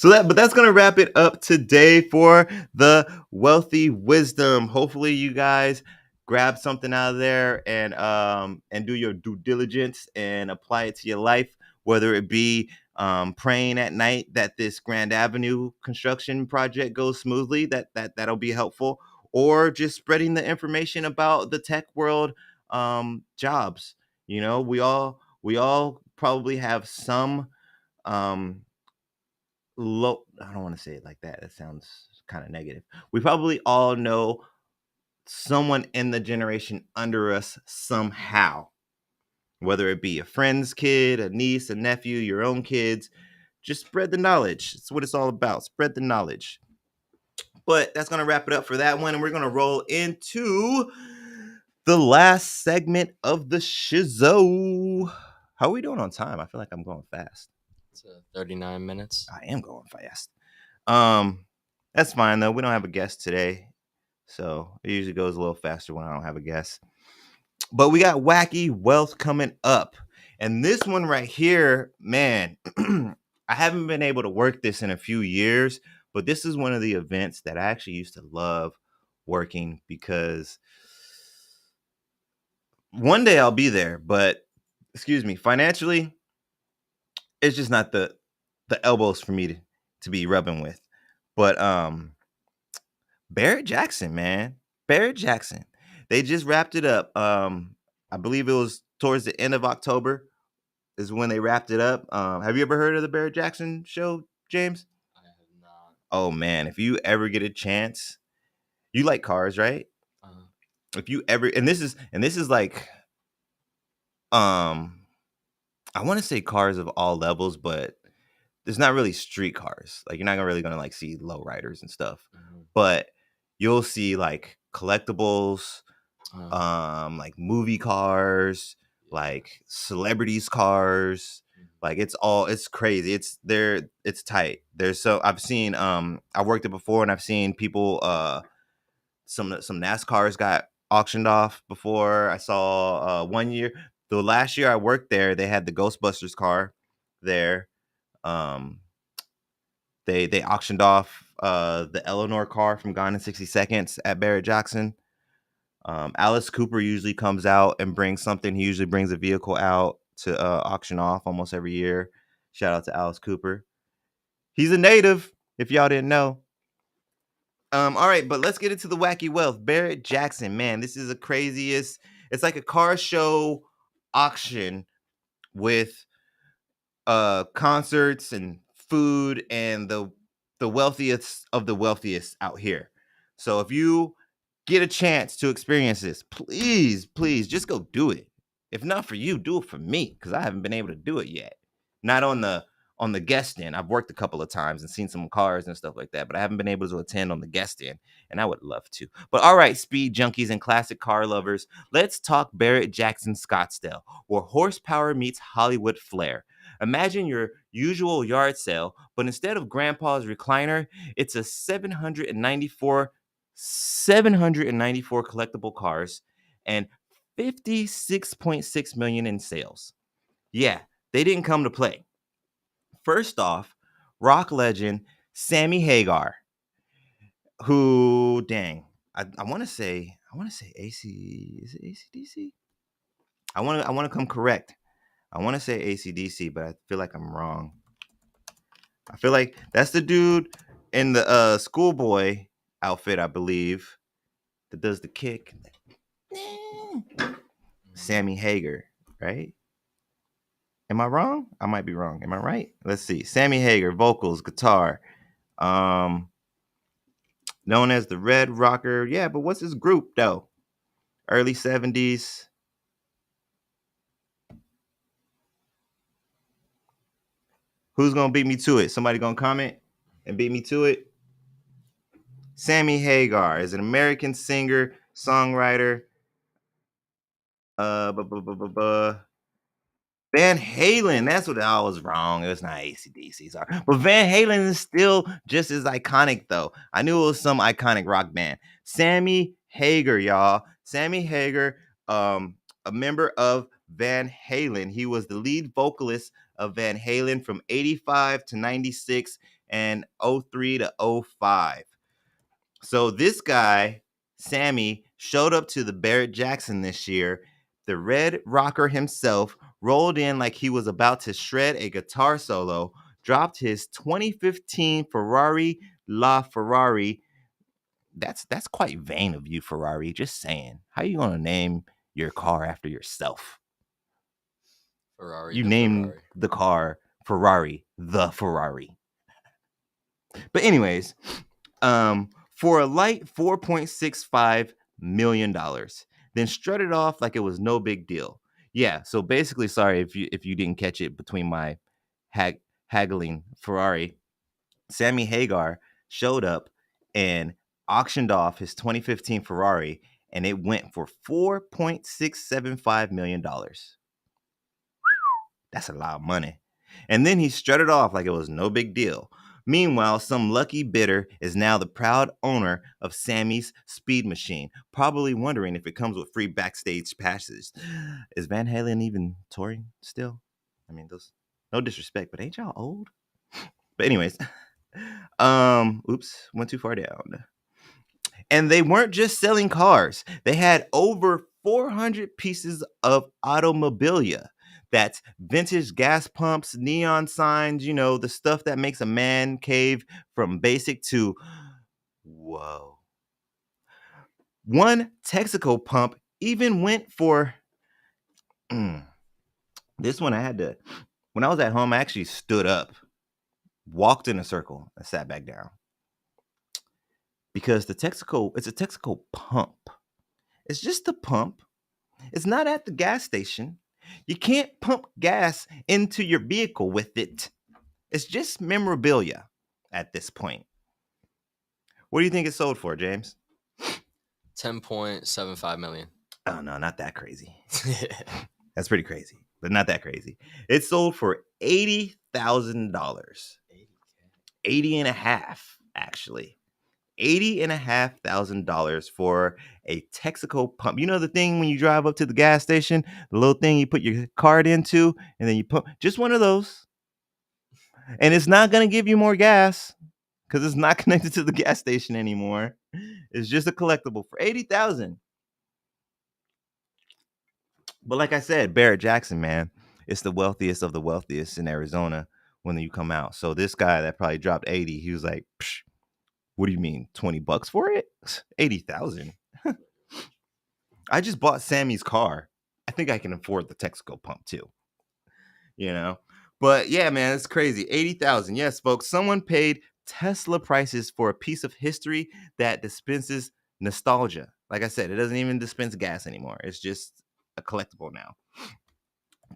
But that's gonna wrap it up today for the wealthy wisdom. Hopefully you guys grab something out of there and do your due diligence and apply it to your life, whether it be praying at night that this Grand Avenue construction project goes smoothly, that'll be helpful, or just spreading the information about the tech world jobs. You know, we all probably have some um low. I don't want to say it like that. That sounds kind of negative. We probably all know someone in the generation under us somehow, whether it be a friend's kid, a niece, a nephew, your own kids. Just spread the knowledge. It's what it's all about. Spread the knowledge. But that's going to wrap it up for that one. And we're going to roll into the last segment of the shizo. How are we doing on time? I feel like I'm going fast. It's 39 minutes. I am going fast. Um, that's fine though. We don't have a guest today, so it usually goes a little faster when I don't have a guest. But we got wacky wealth coming up, and this one right here, man, I haven't been able to work this in a few years, but this is one of the events that I actually used to love working because one day I'll be there, but excuse me, financially, it's just not the elbows for me to be rubbing with. But Barrett Jackson, man. Barrett Jackson. They just wrapped it up. I believe it was towards the end of October is when they wrapped it up. Have you ever heard of the Barrett Jackson show, James? I have not. Oh man, if you ever get a chance, you like cars, right? Uh, If you ever, and this is like, um, I want to say cars of all levels, but there's not really street cars. Like you're not really gonna like see low riders and stuff, mhm. but you'll see like collectibles, Uh, like movie cars, yeah. like celebrities cars. Mhm. Like it's crazy. It's tight. There's so I've seen I worked it before and I've seen people some NASCARs got auctioned off before. I saw one year, the last year I worked there, they had the Ghostbusters car there. Um they auctioned off the Eleanor car from Gone in 60 Seconds at Barrett Jackson. Alice Cooper usually comes out and brings something. He usually brings a vehicle out to auction off almost every year. Shout out to Alice Cooper. He's a native, if y'all didn't know. All right, but let's get into the wacky wealth. Barrett Jackson, man, this is the craziest. It's like a car show auction with concerts and food and the wealthiest of the wealthiest out here. So if you get a chance to experience this, please, please just go do it. If not for you, do it for me because I haven't been able to do it yet. Not on the guest end. I've worked a couple of times and seen some cars and stuff like that, but I haven't been able to attend on the guest end, and I would love to. But all right, speed junkies and classic car lovers, let's talk Barrett Jackson Scottsdale, where horsepower meets Hollywood flair. Imagine your usual yard sale, but instead of grandpa's recliner, it's a 794 collectible cars and 56.6 million in sales. Yeah, they didn't come to play. First off, rock legend Sammy Hagar, who I want to say AC, is it ACDC? I want to come correct. I want to say ACDC, but I feel like I'm wrong. I feel like that's the dude in the schoolboy outfit, I believe, that does the kick. Mhm. Sammy Hager, right? Am I wrong? I might be wrong. Am I right? Let's see. Sammy Hager, vocals, guitar, um, known as the Red Rocker. Yeah, but what's his group though? Early 70s. Who's gonna beat me to it? Somebody gonna comment and beat me to it? Sammy Hagar is an American singer, songwriter. Uh, bu- bu- bu- bu- bu- Van Halen, that's what I was wrong. It was not AC/DC, sorry. But Van Halen is still just as iconic, though. I knew it was some iconic rock band. Sammy Hager, y'all. Sammy Hager, a member of Van Halen. He was the lead vocalist of Van Halen from 85 to 96 and '03 to '05. So this guy, Sammy, showed up to the Barrett Jackson this year. The Red Rocker himself rolled in like he was about to shred a guitar solo, dropped his 2015 Ferrari La Ferrari. That's quite vain of you, Ferrari. Just saying. How you gonna name your car after yourself? Ferrari You the named Ferrari. the car Ferrari, the Ferrari. But anyways, for a light $4.65 million, then strutted off like it was no big deal. Yeah, so basically, sorry if you didn't catch it between my haggling Ferrari. Sammy Hagar showed up and auctioned off his 2015 Ferrari, and it went for $4.675 million. That's a lot of money. And then he strutted off like it was no big deal. Meanwhile, some lucky bidder is now the proud owner of Sammy's speed machine, probably wondering if it comes with free backstage passes. Is Van Halen even touring still? I mean, those no disrespect, but ain't y'all old? But anyways, oops, went too far down. And they weren't just selling cars, they had over 400 pieces of automobilia. That's vintage gas pumps, neon signs, the stuff that makes a man cave from basic to whoa. One Texaco pump even went for mm, this one. I had to, when I was at home, I actually stood up, walked in a circle, and sat back down because it's a Texaco pump. It's just a pump. It's not at the gas station. You can't pump gas into your vehicle with it. It's just memorabilia at this point. What do you think it sold for, James? 10.75 million. Oh no, not that crazy. That's pretty crazy, but not that crazy. It sold for $80,000. 80 and a half, actually. 80 and a half thousand dollars for a Texaco pump. You know the thing when you drive up to the gas station, the little thing you put your card into and then you pump, just one of those. And it's not going to give you more gas because it's not connected to the gas station anymore. It's just a collectible for 80,000. But like I said, Barrett Jackson, man, it's the wealthiest of the wealthiest in Arizona when you come out. So this guy that probably dropped 80, he was like, psh, what do you mean, $20 for it? 80,000. I just bought Sammy's car. I think I can afford the Texaco pump too, you know? But yeah, man, it's crazy. 80,000. Yes, folks, someone paid Tesla prices for a piece of history that dispenses nostalgia. Like I said, it doesn't even dispense gas anymore. It's just a collectible now.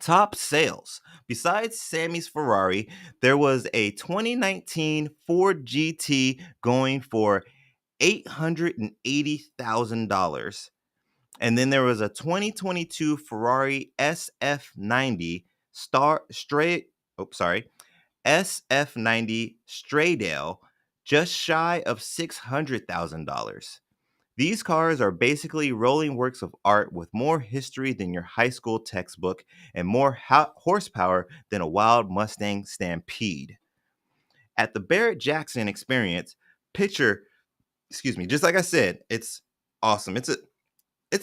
Top sales. Besides Sammy's Ferrari, there was a 2019 Ford GT going for $880,000. And then there was a 2022 Ferrari SF90 SF90 Straydale, just shy of $600,000. These cars are basically rolling works of art with more history than your high school textbook and more horsepower than a wild Mustang Stampede. At the Barrett Jackson experience, picture, excuse me, just like I said, it's awesome. It's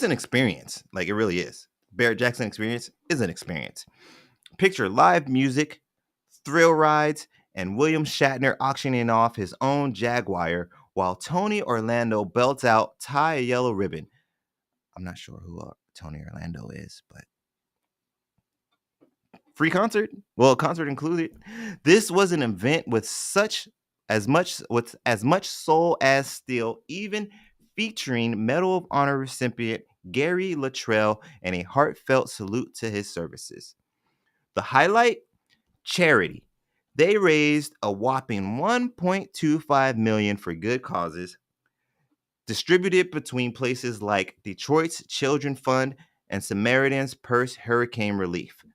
an experience. Like it really is. Barrett Jackson experience is an experience. Picture live music, thrill rides, and William Shatner auctioning off his own Jaguar while Tony Orlando belts out Tie a Yellow Ribbon. I'm not sure who Tony Orlando is, but free concert? Well, concert included. This was an event with as much soul as steel, even featuring Medal of Honor recipient Gary Luttrell and a heartfelt salute to his services. The highlight, charity. They raised a whopping 1.25 million for good causes, distributed between places like Detroit's Children Fund and Samaritan's Purse Hurricane Relief.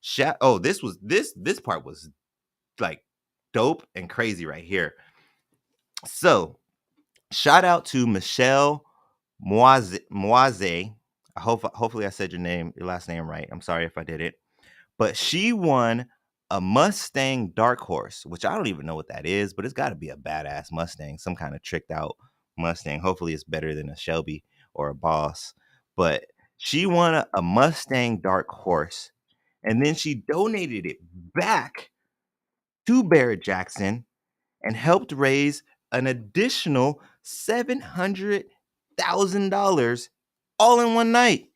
This part was like dope and crazy right here. So, shout out to Michelle Moise. Hopefully I said your last name right. I'm sorry if I did it. But she won a Mustang Dark Horse, which I don't even know what that is, but it's got to be a badass Mustang, some kind of tricked out Mustang. Hopefully it's better than a Shelby or a Boss. But she won a Mustang Dark Horse, and then she donated it back to Barrett Jackson and helped raise an additional $700,000 all in one night.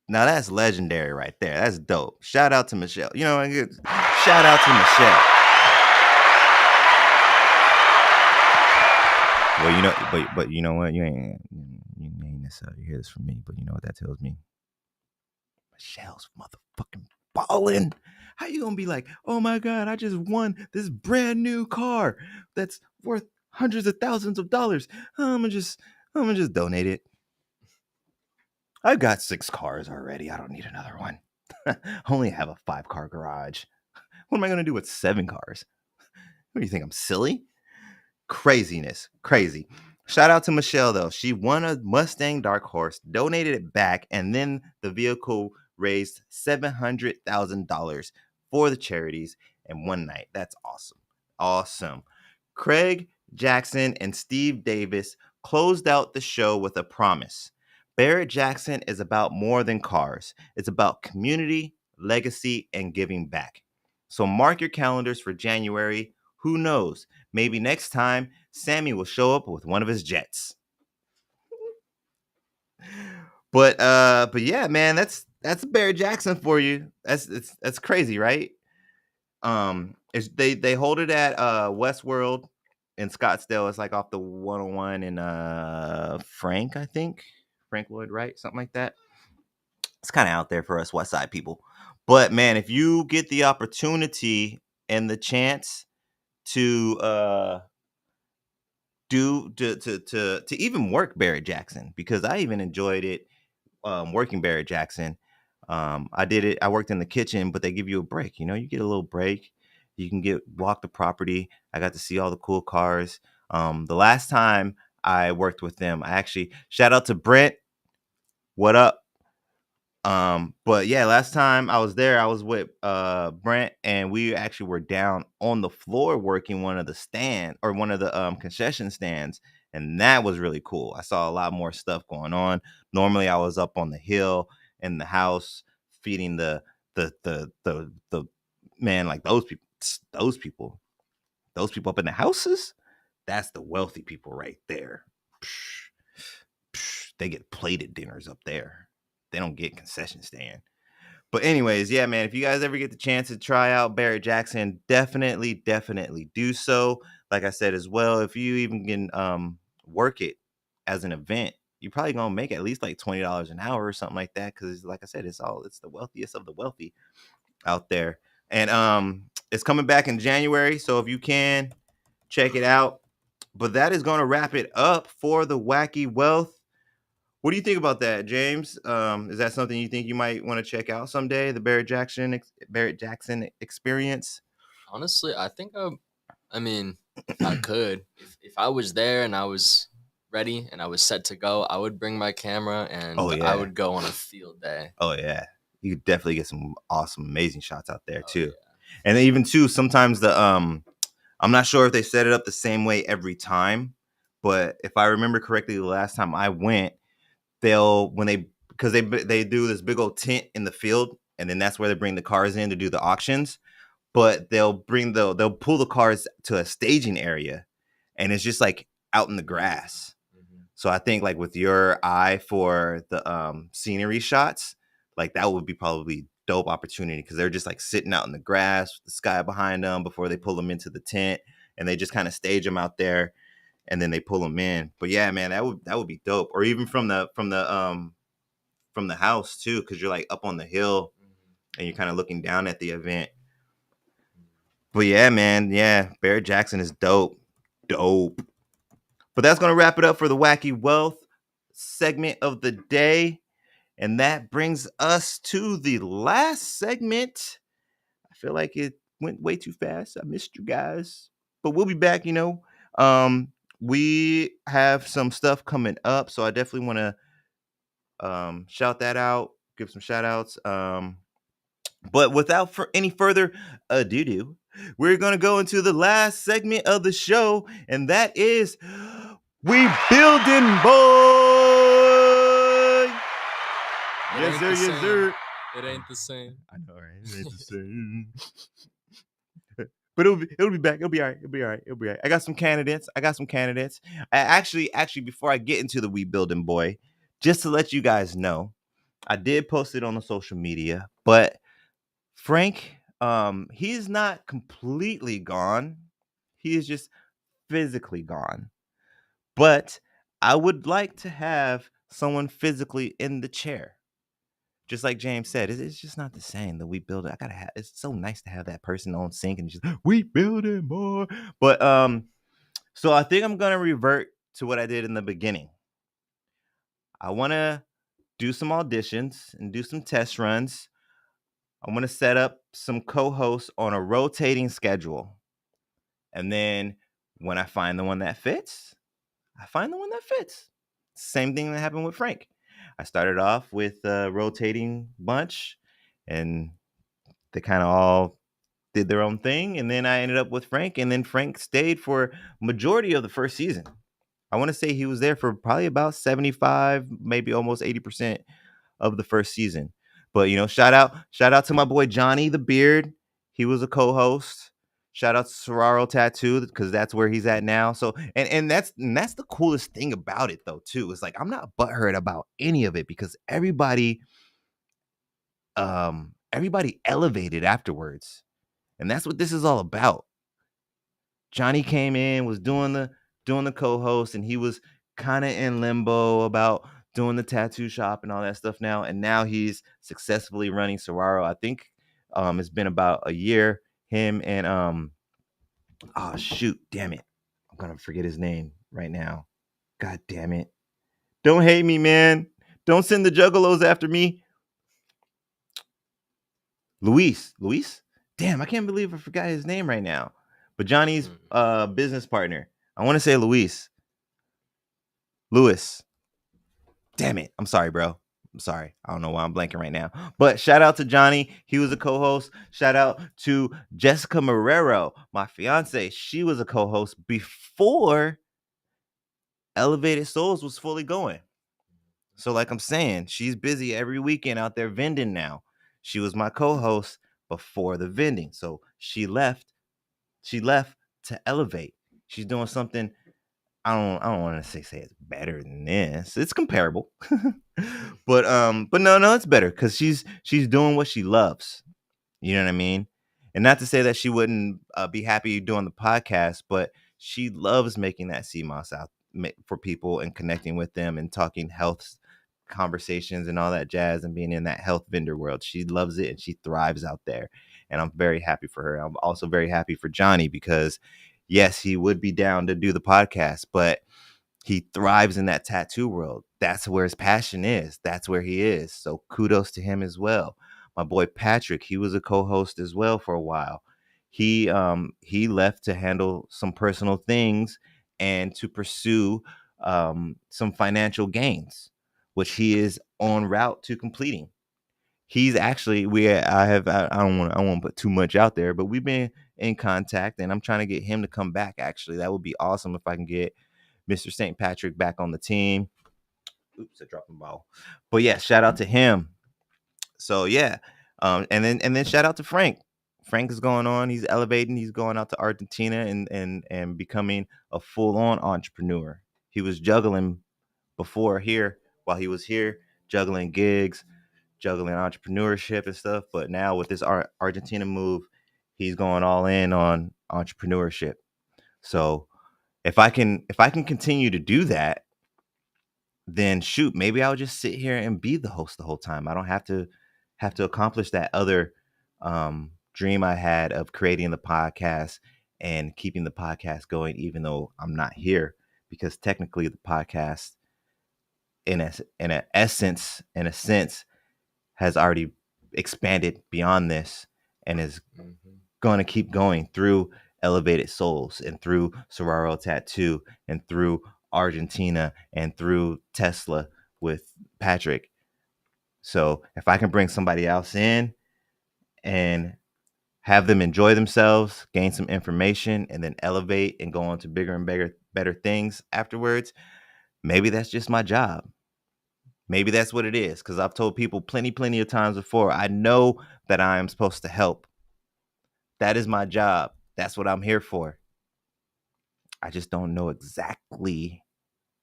Now that's legendary right there. That's dope. Shout out to Michelle. Shout out to Michelle. Well, but you know what? You ain't necessarily hear this from me, but you know what that tells me? Michelle's motherfucking balling. How you gonna be like, oh my god, I just won this brand new car that's worth hundreds of thousands of dollars. I'm gonna just donate it. I've got 6 cars already. I don't need another one. I only have a 5-car garage. What am I gonna do with 7 cars? What do you think? I'm silly? Craziness. Crazy. Shout out to Michelle, though. She won a Mustang Dark Horse, donated it back, and then the vehicle raised $700,000 for the charities in one night. That's awesome. Awesome. Craig Jackson and Steve Davis closed out the show with a promise. Barrett Jackson is about more than cars. It's about community, legacy, and giving back. So mark your calendars for January. Who knows? Maybe next time Sammy will show up with one of his jets. But yeah, man, that's Barry Jackson for you. That's crazy, right? They hold it at Westworld in Scottsdale. It's like off the 101 in Frank, I think. Frank Lloyd Wright, something like that. It's kind of out there for us West Side people. But man, if you get the opportunity and the chance to do to even work Barrett Jackson, because I even enjoyed it working Barrett Jackson. I did it. I worked in the kitchen, but they give you a break. You know, you get a little break. You can get walk the property. I got to see all the cool cars. The last time I worked with them, I actually shout out to Brent. What up? But yeah, last time I was there, I was with Brent, and we actually were down on the floor working one of the stand or one of the concession stands, and that was really cool. I saw a lot more stuff going on. Normally I was up on the hill in the house feeding the man, like those people up in the houses, that's the wealthy people right there. Psh, they get plated dinners up there. They don't get concession stand. But anyways, yeah, man, if you guys ever get the chance to try out Barrett Jackson, definitely do so. Like I said as well, if you even can work it as an event, you're probably gonna make at least like $20 an hour or something like that. Cause like I said, it's the wealthiest of the wealthy out there. And it's coming back in January. So if you can check it out. But that is gonna wrap it up for the wacky wealth. What do you think about that, James? Is that something you think you might want to check out someday? The Barrett Jackson experience. Honestly, I mean, if I could, if I was there and I was ready and I was set to go, I would bring my camera Oh and I yeah, would go on a field day. oh yeah. You could definitely get some awesome, amazing shots out there Oh too. yeah. And then even too, sometimes I'm not sure if they set it up the same way every time, but if I remember correctly, the last time I went, they'll when they because they do this big old tent in the field, and then that's where they bring the cars in to do the auctions. But they'll pull the cars to a staging area, and it's just like out in the grass. Mhm. So I think like with your eye for the scenery shots, like that would be probably dope opportunity because they're just like sitting out in the grass with the sky behind them before they pull them into the tent, and they just kind of stage them out there, and then they pull them in. But yeah, man, that would be dope. Or even from the house too, because you're like up on the hill Mhm. and you're kind of looking down at the event. But yeah, man, yeah, Barrett Jackson is dope. Dope. But that's gonna wrap it up for the wacky wealth segment of the day. And that brings us to the last segment. I feel like it went way too fast. I missed you guys. But we'll be back, you know. We have some stuff coming up, so I definitely want to shout that out, give some shout outs. But without for any further ado, we're gonna go into the last segment of the show, and that is We Building Boy. It Yes, ain't sir, the yes, same. sir. It ain't the same. I know, right? It ain't the same. But it'll be back. It'll be all right. It'll be all right. It'll be all right. I got some candidates. Actually, before I get into the We Building Boy, just to let you guys know, I did post it on the social media, but Frank, he's not completely gone. He is just physically gone. But I would like to have someone physically in the chair. Just like James said, it's just not the same. The We Build It. I gotta have. It's so nice to have that person on sync and just We Build It more. But so I think I'm gonna revert to what I did in the beginning. I want to do some auditions and do some test runs. I'm gonna set up some co-hosts on a rotating schedule, and then when I find the one that fits, I find the one that fits. Same thing that happened with Frank. I started off with a rotating bunch, and they kind of all did their own thing, and then I ended up with Frank, and then Frank stayed for majority of the first season. I want to say he was there for probably about 75, maybe almost 80% of the first season. But you know, shout out to my boy Johnny the Beard. He was a co-host. Shout out to Soraro Tattoo because that's where he's at now. So and that's the coolest thing about it though too. It's like I'm not butthurt about any of it because everybody elevated afterwards. And that's what this is all about. Johnny came in, was doing the co-host, and he was kind of in limbo about doing the tattoo shop and all that stuff now. And now he's successfully running Soraro. I think it's been about a year. Him and oh shoot, damn it. I'm gonna forget his name right now. God damn it. Don't hate me, man. Don't send the juggalos after me. Luis. Damn, I can't believe I forgot his name right now. But Johnny's Mm. business partner. I want to say Lewis. Damn it. I'm sorry, bro. I'm sorry. I don't know why I'm blanking right now. But shout out to Johnny. He was a co-host. Shout out to Jessica Marrero, my fiance. She was a co-host before Elevated Souls was fully going. So, like I'm saying, she's busy every weekend out there vending now. She was my co-host before the vending. So she left to elevate. She's doing something I don't want to say it's better than this. It's comparable. But no, it's better cuz she's doing what she loves. You know what I mean? And not to say that she wouldn't be happy doing the podcast, but she loves making that sea moss out for people and connecting with them and talking health conversations and all that jazz and being in that health vendor world. She loves it and she thrives out there. And I'm very happy for her. I'm also very happy for Johnny because yes, he would be down to do the podcast, but he thrives in that tattoo world. That's where his passion is. That's where he is. So kudos to him as well. My boy Patrick, he was a co-host as well for a while. He left to handle some personal things and to pursue some financial gains, which he is on route to completing. He's actually I don't want to put too much out there, but we've been in contact and I'm trying to get him to come back actually. That would be awesome if I can get Mr. St. Patrick back on the team. Oops, I dropped the ball. But yeah, shout out to him. So yeah. And then shout out to Frank. Frank is going on. He's elevating. He's going out to Argentina and becoming a full-on entrepreneur. He was juggling before here while he was here, juggling gigs, juggling entrepreneurship and stuff. But now with this Argentina move, he's going all in on entrepreneurship. So if I can continue to do that, then shoot, maybe I'll just sit here and be the host the whole time. I don't have to accomplish that other dream I had of creating the podcast and keeping the podcast going, even though I'm not here, because technically the podcast, in a sense, has already expanded beyond this and is Mhm. going to keep going through Elevated Souls and through Soraro Tattoo and through Argentina and through Tesla with Patrick. So if I can bring somebody else in and have them enjoy themselves, gain some information, and then elevate and go on to bigger and better things afterwards, maybe that's just my job. Maybe that's what it is. Because I've told people plenty of times before, I know that I am supposed to help. That is my job. That's what I'm here for. I just don't know exactly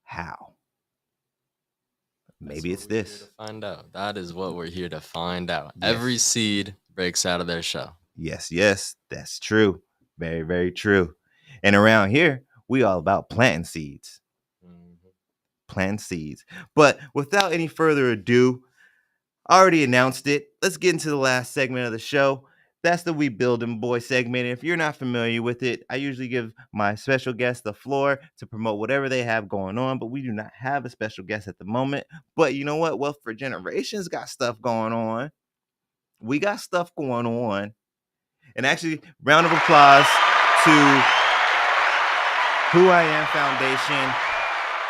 how. That's Maybe what it's we're here to this. find out. That is what we're here to find out. Every Yes. seed breaks out of their shell. Yes, that's true. Very true. And around here, we all about planting seeds. Mhm. Planting seeds. But without any further ado, I already announced it. Let's get into the last segment of the show. That's the We Building Boy segment. If you're not familiar with it, I usually give my special guest the floor to promote whatever they have going on, but we do not have a special guest at the moment. But you know what? Wealth for Generations got stuff going on. We got stuff going on. And actually, round of applause to Who I Am Foundation,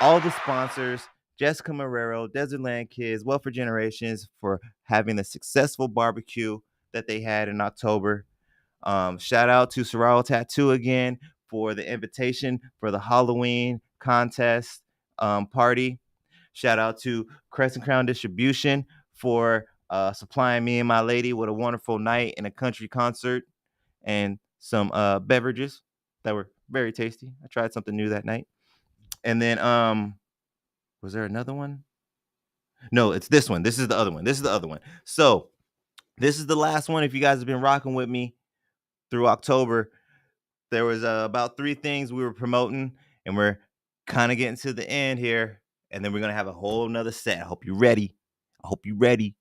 all the sponsors, Jessica Marrero, Desert Land Kids, Wealth for Generations for having the successful barbecue that they had in October. Shout out to Sorrel Tattoo again for the invitation for the Halloween contest party. Shout out to Crescent Crown Distribution for supplying me and my lady with a wonderful night and a country concert. And some beverages that were very tasty. I tried something new that night. And then was there another one? No, it's this one. This is the other one. This is the other one. So this is the last one. If you guys have been rocking with me through October, there was about 3 things we were promoting, and we're kind of getting to the end here. And then we're gonna have a whole nother set. I hope you're ready. I hope you're ready.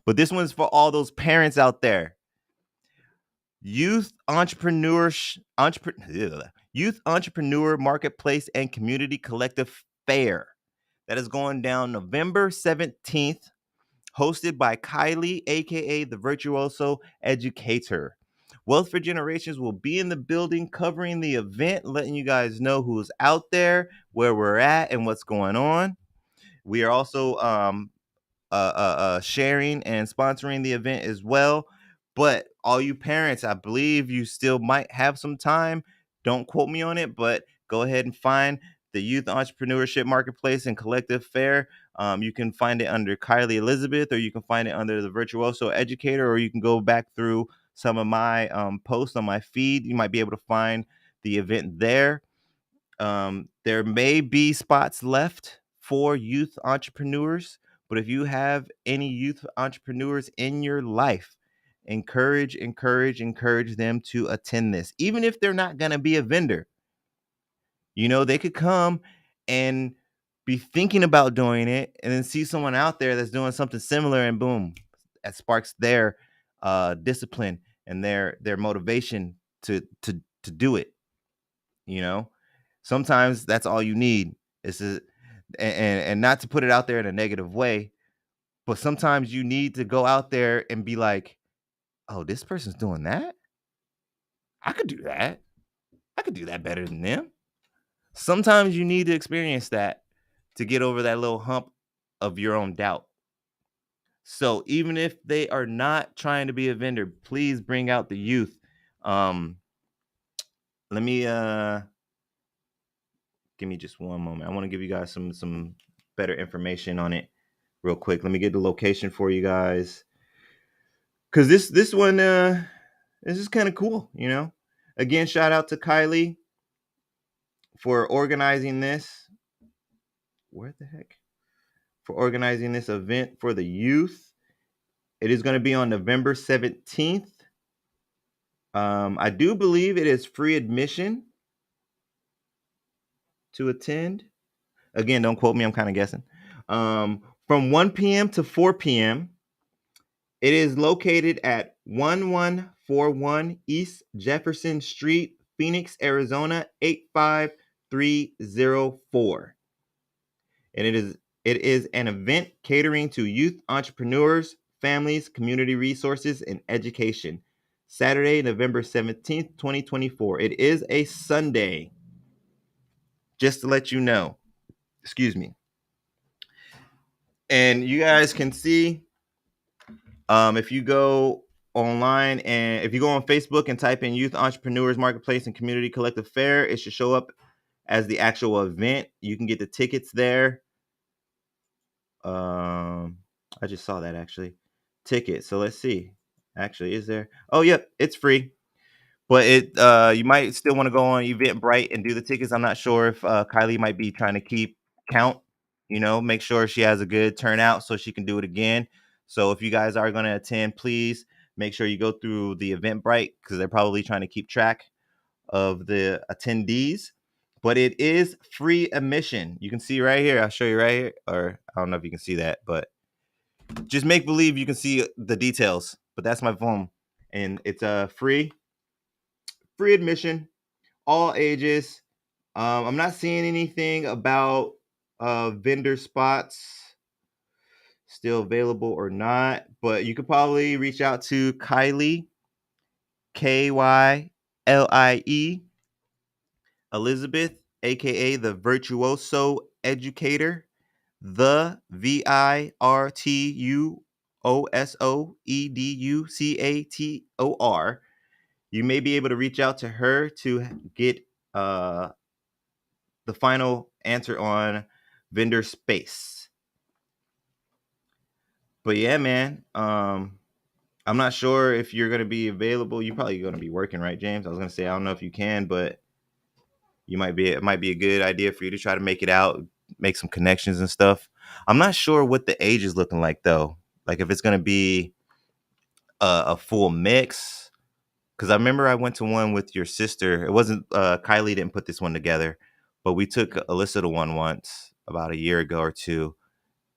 But this one's for all those parents out there. Youth Youth Entrepreneur Marketplace and Community Collective Fair that is going down November 17th, hosted by Kylie, aka the Virtuoso Educator. Wealth for Generations will be in the building covering the event, letting you guys know who's out there, where we're at, and what's going on. We are also sharing and sponsoring the event as well. But all you parents, I believe you still might have some time. Don't quote me on it, but go ahead and find the Youth Entrepreneurship Marketplace and Collective Fair. You can find it under Kylie Elizabeth, or you can find it under the Virtuoso Educator, or you can go back through some of my posts on my feed. You might be able to find the event there. There may be spots left for youth entrepreneurs, but if you have any youth entrepreneurs in your life, encourage them to attend this. Even if they're not going to be a vendor, they could come and be thinking about doing it and then see someone out there that's doing something similar, and boom, that sparks their discipline and their motivation to do it. you know Sometimes that's all you need. Is to, and not to put it out there in a negative way, but sometimes you need to go out there and be like, oh, this person's doing that, I could do that. I could do that better than them. Sometimes you need to experience that to get over that little hump of your own doubt. So even if they are not trying to be a vendor, please bring out the youth. Let me give me just one moment. I want to give you guys some better information on it real quick. Let me get the location for you guys, because this one this is kind of cool. Again, shout out to Kylie for organizing this. Where the heck? For organizing this event for the youth. It is going to be on November 17th. I do believe it is free admission to attend. Again, don't quote me. I'm kind of guessing. From 1 p.m. to 4 p.m. It is located at 1141 East Jefferson Street, Phoenix, Arizona 85304. And it is an event catering to youth entrepreneurs, families, community resources, and education. Saturday, November 17th, 2024. It is a Sunday. Just to let you know. Excuse me. And you guys can see, if you go online, and if you go on Facebook and type in Youth Entrepreneurs Marketplace and Community Collective Fair, it should show up as the actual event. You can get the tickets there. I just saw that actually. Ticket. So let's see. Actually, is there? Oh, yep, it's free. But you might still want to go on Eventbrite and do the tickets. I'm not sure if Kylie might be trying to keep count, make sure she has a good turnout so she can do it again. So if you guys are going to attend, please make sure you go through the Eventbrite, because they're probably trying to keep track of the attendees. But it is free admission. You can see right here. I'll show you right here. Or I don't know if you can see that, but just make believe you can see the details. But that's my phone. And it's free admission, all ages. I'm not seeing anything about vendor spots still available or not, but you could probably reach out to Kylie, Kylie Elizabeth, aka the Virtuoso Educator, the Virtuosoeducator. You may be able to reach out to her to get the final answer on vendor space. But yeah, man, I'm not sure if you're gonna be available. You're probably gonna be working, right, James? I was gonna say I don't know if you can, but you might be. It might be a good idea for you to try to make it out, make some connections and stuff. I'm not sure what the age is looking like though. Like if it's gonna be a full mix. Because I remember I went to one with your sister. It wasn't Kylie didn't put this one together, but we took Alyssa to one once about a year ago or two,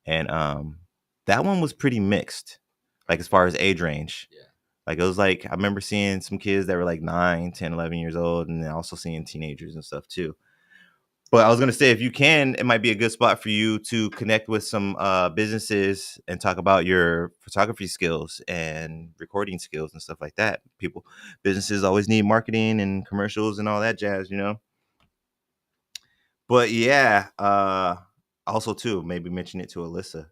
and that one was pretty mixed, like as far as age range. Yeah. Like it was like I remember seeing some kids that were like 9, 10, 11 years old, and then also seeing teenagers and stuff too. But I was gonna say, if you can, it might be a good spot for you to connect with some businesses and talk about your photography skills and recording skills and stuff like that. Businesses always need marketing and commercials and all that jazz, you know. But yeah, also too, maybe mention it to Alyssa.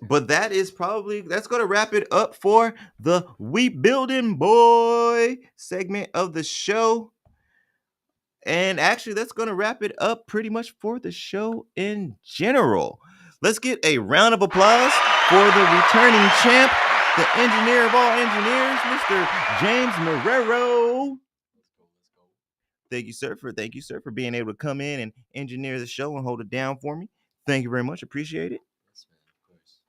But that's gonna wrap it up for the We Building Boy segment of the show. And actually, that's going to wrap it up pretty much for the show in general. Let's get a round of applause for the returning champ, the engineer of all engineers, Mr. James Marrero. Thank you, sir, for being able to come in and engineer the show and hold it down for me. Thank you very much. Appreciate it. Yes, man, of course.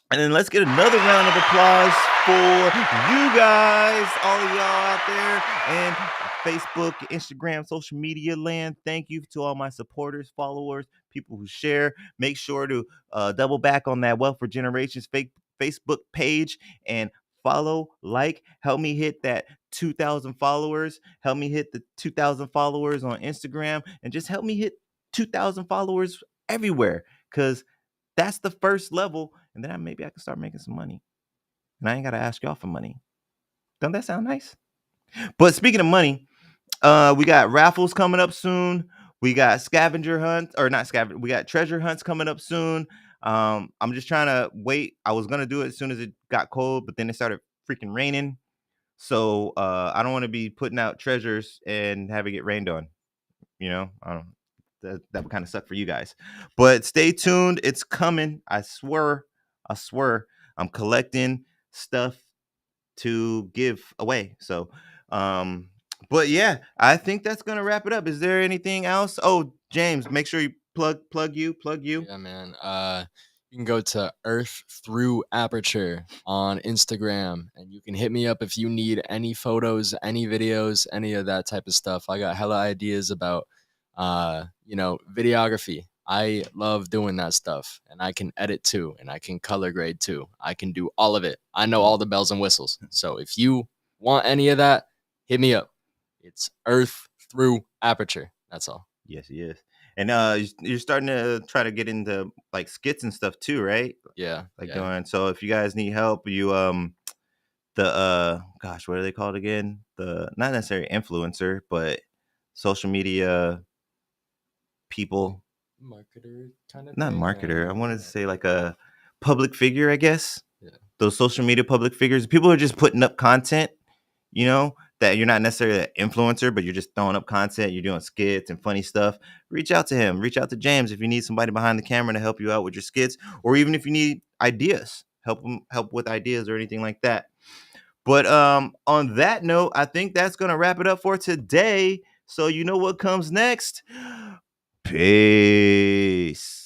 And then let's get another round of applause for you guys, all of y'all out there, and Facebook, Instagram, social media land. Thank you to all my supporters, followers, people who share. Make sure to double back on that Wealth for Generations Facebook page and follow, like, help me hit that 2,000 followers. Help me hit the 2,000 followers on Instagram, and just help me hit 2,000 followers everywhere, because that's the first level, and then maybe I can start making some money. And I ain't gotta ask y'all for money. Don't that sound nice? But speaking of money, we got raffles coming up soon. We got scavenger hunts, or not scavenger. We got treasure hunts coming up soon. I'm just trying to wait. I was gonna do it as soon as it got cold, but then it started freaking raining. So I don't want to be putting out treasures and have it get rained on. You know, I don't. That would kind of suck for you guys. But stay tuned. It's coming. I swear. I swear. I'm collecting stuff to give away. So, but yeah, I think that's gonna wrap it up. Is there anything else? Oh, James, make sure you plug you. Yeah, man. You can go to Earth Through Aperture on Instagram, and you can hit me up if you need any photos, any videos, any of that type of stuff. I got hella ideas about, videography. I love doing that stuff, and I can edit too, and I can color grade too. I can do all of it. I know all the bells and whistles. So if you want any of that, hit me up. It's Earth Through Aperture. That's all. Yes, yes. And you're starting to try to get into like skits and stuff too, right? Yeah, Like yeah. doing. So if you guys need help, you the gosh, what are they called again? The not necessarily influencer, but social media people. Marketer kind of Not thing. marketer. I wanted to say like a public figure, I guess. Yeah. Those social media public figures. People are just putting up content, you know, that you're not necessarily an influencer, but you're just throwing up content. You're doing skits and funny stuff. Reach out to him. Reach out to James if you need somebody behind the camera to help you out with your skits, or even if you need ideas, help with ideas or anything like that. But on that note, I think that's gonna wrap it up for today. So you know what comes next? Peace.